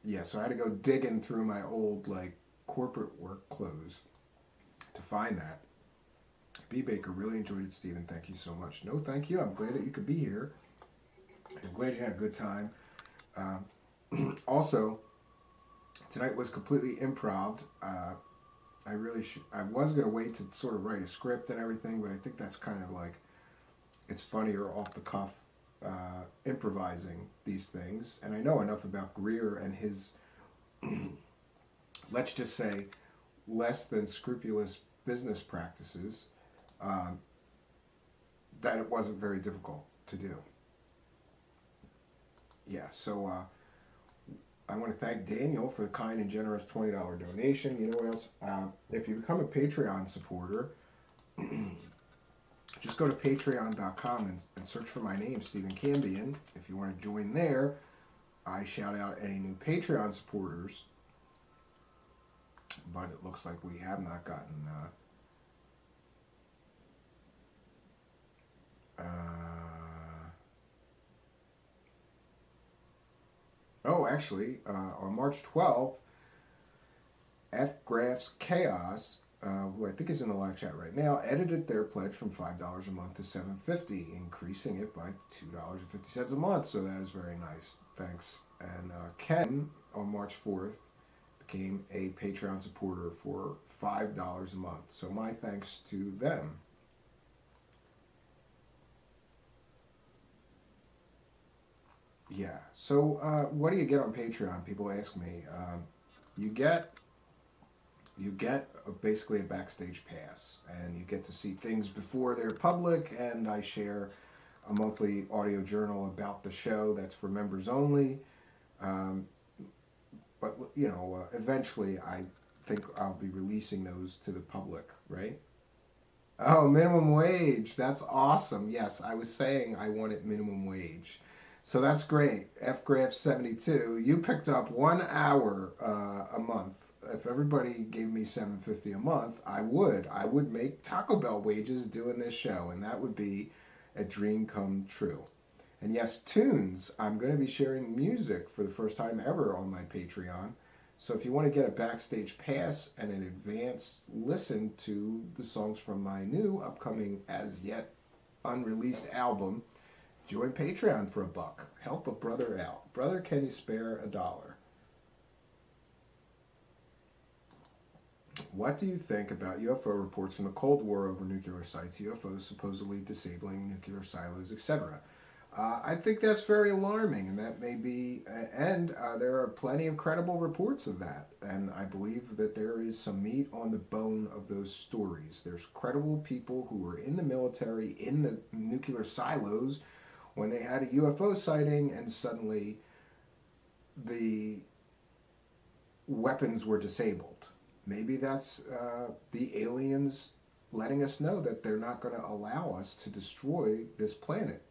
Yeah, so I had to go digging through my old like corporate work clothes to find that. B. Baker, really enjoyed it, Stephen. Thank you so much. No, thank you. I'm glad that you could be here. I'm glad you had a good time. Also, tonight was completely improv. I was going to wait to sort of write a script and everything, but I think that's kind of like, it's funnier off the cuff, improvising these things. And I know enough about Greer and his, let's just say, less than scrupulous business practices, that it wasn't very difficult to do. Yeah, so I want to thank Daniel for the kind and generous $20 donation. You know what else? If you become a Patreon supporter, just go to patreon.com and search for my name, Stephen Cambion. If you want to join there, I shout out any new Patreon supporters. But it looks like we have not gotten... oh, actually, on March 12th, F. Graphs Chaos, who I think is in the live chat right now, edited their pledge from $5 a month to $7.50, increasing it by $2.50 a month. So that is very nice. Thanks. And Ken, on March 4th, became a Patreon supporter for $5 a month. So my thanks to them. Yeah. So what do you get on Patreon? People ask me. You get basically a backstage pass, and you get to see things before they're public, and I share a monthly audio journal about the show that's for members only. But you know, eventually I think I'll be releasing those to the public, right? Oh, minimum wage. That's awesome. Yes, I was saying I wanted minimum wage. So that's great. FGraph72, you picked up 1 hour a month. If everybody gave me $7.50 a month, I would make Taco Bell wages doing this show, and that would be a dream come true. And yes, tunes. I'm going to be sharing music for the first time ever on my Patreon. So if you want to get a backstage pass and an advance listen to the songs from my new upcoming as yet unreleased album, join Patreon for $1. Help a brother out. Brother, can you spare $1? What do you think about UFO reports from the Cold War over nuclear sites, UFOs supposedly disabling nuclear silos, etc.? I think that's very alarming, and that may be, and there are plenty of credible reports of that, and I believe that there is some meat on the bone of those stories. There's credible people who were in the military, in the nuclear silos, when they had a UFO sighting, and suddenly the weapons were disabled. Maybe that's the aliens letting us know that they're not going to allow us to destroy this planet.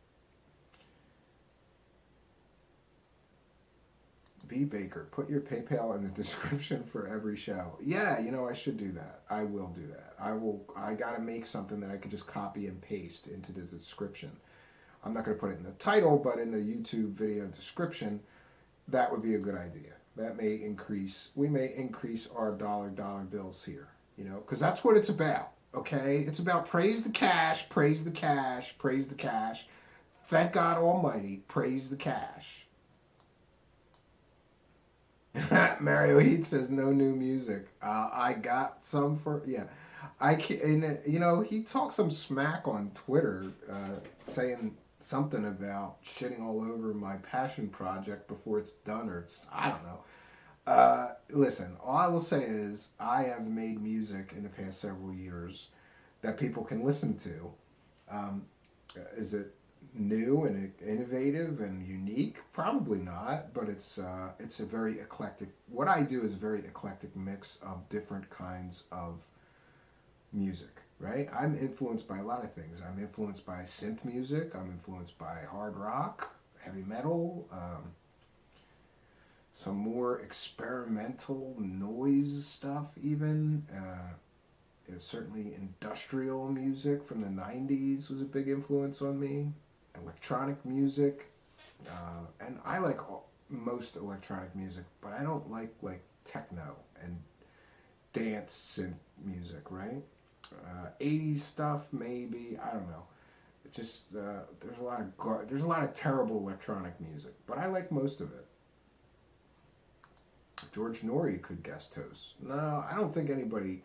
B. Baker, put your PayPal in the description for every show. Yeah, I should do that. I will do that. I got to make something that I can just copy and paste into the description. I'm not going to put it in the title, but in the YouTube video description, that would be a good idea. That may increase, we may increase our dollar bills here, because that's what it's about, okay? It's about praise the cash, praise the cash, praise the cash. Thank God Almighty, praise the cash. Mario Heat says no new music. I got some for, yeah. He talked some smack on Twitter, saying something about shitting all over my passion project before it's done, or I don't know. Listen, all I will say is I have made music in the past several years that people can listen to. Is it new and innovative and unique? Probably not, but it's a very eclectic. What I do is a very eclectic mix of different kinds of music. Right? I'm influenced by a lot of things. I'm influenced by synth music. I'm influenced by hard rock, heavy metal, some more experimental noise stuff even. Certainly industrial music from the 90s was a big influence on me. Electronic music. And I like most electronic music, but I don't like techno and dance synth music, right? 80s stuff, maybe, I don't know. It just there's a lot of terrible electronic music, but I like most of it. George Norrie could guest host. No, I don't think anybody.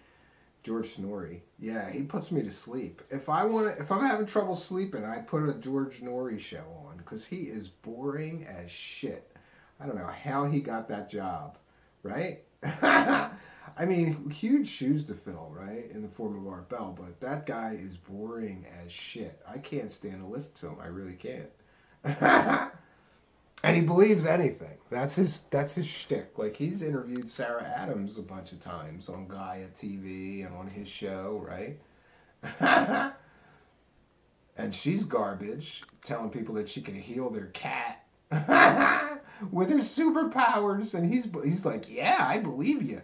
George Norrie, yeah, he puts me to sleep. If I'm having trouble sleeping, I put a George Norrie show on because he is boring as shit. I don't know how he got that job, right? I mean, huge shoes to fill, right? In the form of Art Bell, but that guy is boring as shit. I can't stand to listen to him. I really can't. And he believes anything. That's his shtick. Like, he's interviewed Sarah Adams a bunch of times on Gaia TV and on his show, right? And she's garbage, telling people that she can heal their cat with her superpowers. And he's like, yeah, I believe you.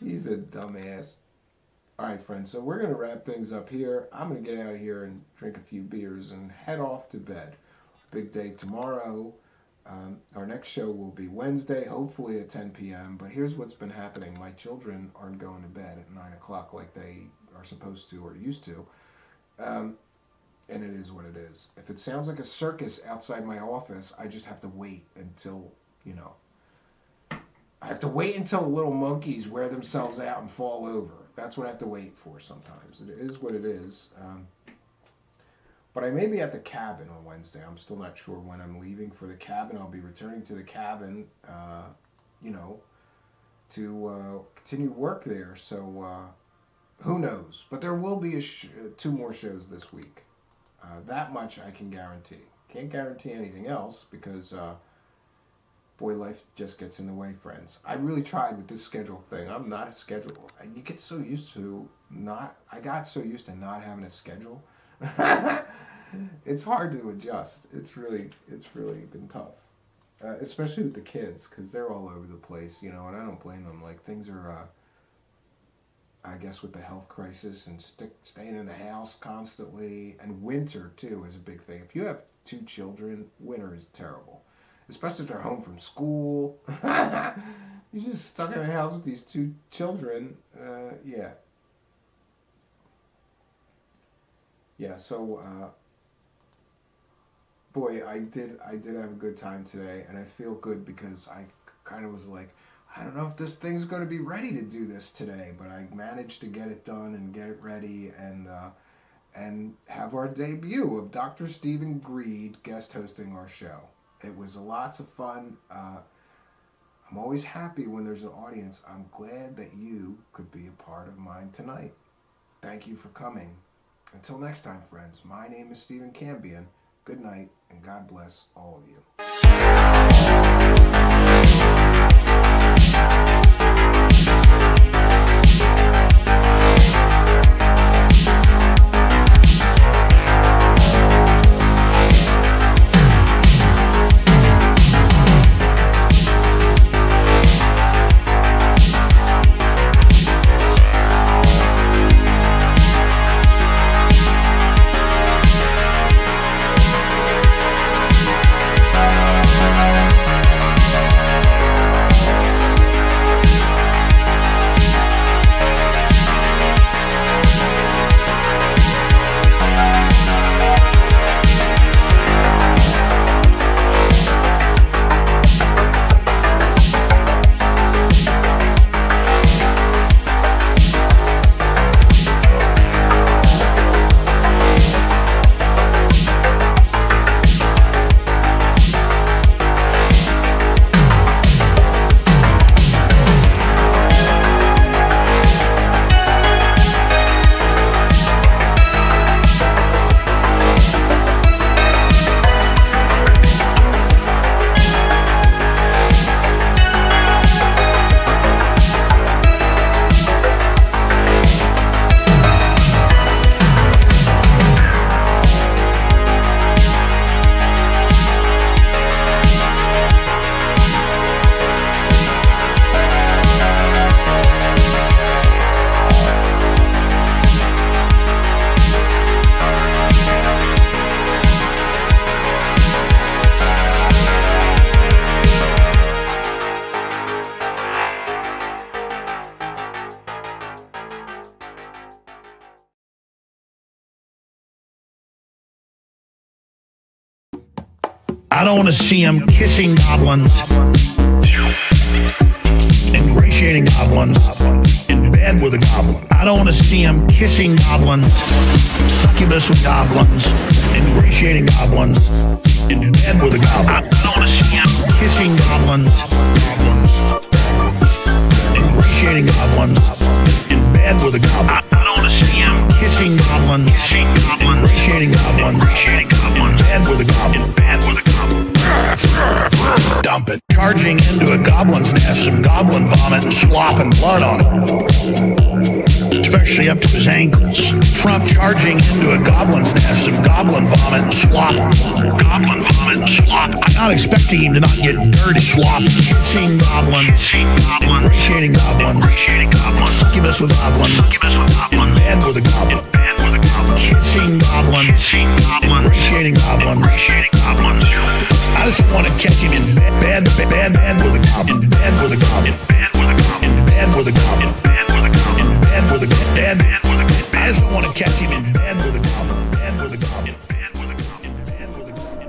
He's a dumbass. All right, friends, so we're going to wrap things up here. I'm going to get out of here and drink a few beers and head off to bed. Big day tomorrow. Our next show will be Wednesday, hopefully at 10 p.m. But here's what's been happening. My children aren't going to bed at 9 o'clock like they are supposed to or used to. And it is what it is. If it sounds like a circus outside my office, I just have to wait until, I have to wait until the little monkeys wear themselves out and fall over. That's what I have to wait for sometimes. It is what it is. But I may be at the cabin on Wednesday. I'm still not sure when I'm leaving for the cabin. I'll be returning to the cabin, to continue work there. So who knows? But there will be 2 more shows this week. That much I can guarantee. Can't guarantee anything else because, boy, life just gets in the way, friends. I really tried with this schedule thing. I'm not a scheduler. You get so used to I got so used to not having a schedule. It's hard to adjust. It's really been tough, especially with the kids because they're all over the place, and I don't blame them. Like things are I guess with the health crisis and staying in the house constantly, and winter too is a big thing. If you have two children, winter is terrible, especially if they're home from school. You're just stuck in the house with these two children. Yeah. Yeah, so boy, I did have a good time today, and I feel good because I kind of was like, I don't know if this thing's going to be ready to do this today, but I managed to get it done and get it ready, and have our debut of Dr. Stephen Greed guest hosting our show. It was lots of fun. I'm always happy when there's an audience. I'm glad that you could be a part of mine tonight. Thank you for coming. Until next time, friends, my name is Stephen Cambion. Good night, and God bless all of you. I don't want to see him kissing goblins, ingratiating goblins, in bed with a goblin. I don't want to see him kissing goblins, succubus with goblins, ingratiating goblins, in bed with a goblin. I don't want to see him kissing goblins, ingratiating goblins, in bed with a goblin. I don't want to see him kissing goblins, ingratiating goblins, in bed with a goblin. Dump it. Charging into a goblin's nest, some goblin vomit and slop and blood on it, especially up to his ankles. Trump charging into a goblin's nest, some goblin vomit and slop. Goblin vomit and slop. I'm not expecting him to not get dirty slop. Kissing goblins, ingratiating goblins, succubus with goblins, in bed with a goblin. Kissing goblins, ingratiating goblins. I just want to catch him in bed with a goblin, in bed with a goblin, in bed with a goblin, in bed with a goblin. I just want to catch him in bed with a goblin, bed with a goblin, bed with a goblin, bed with a goblin.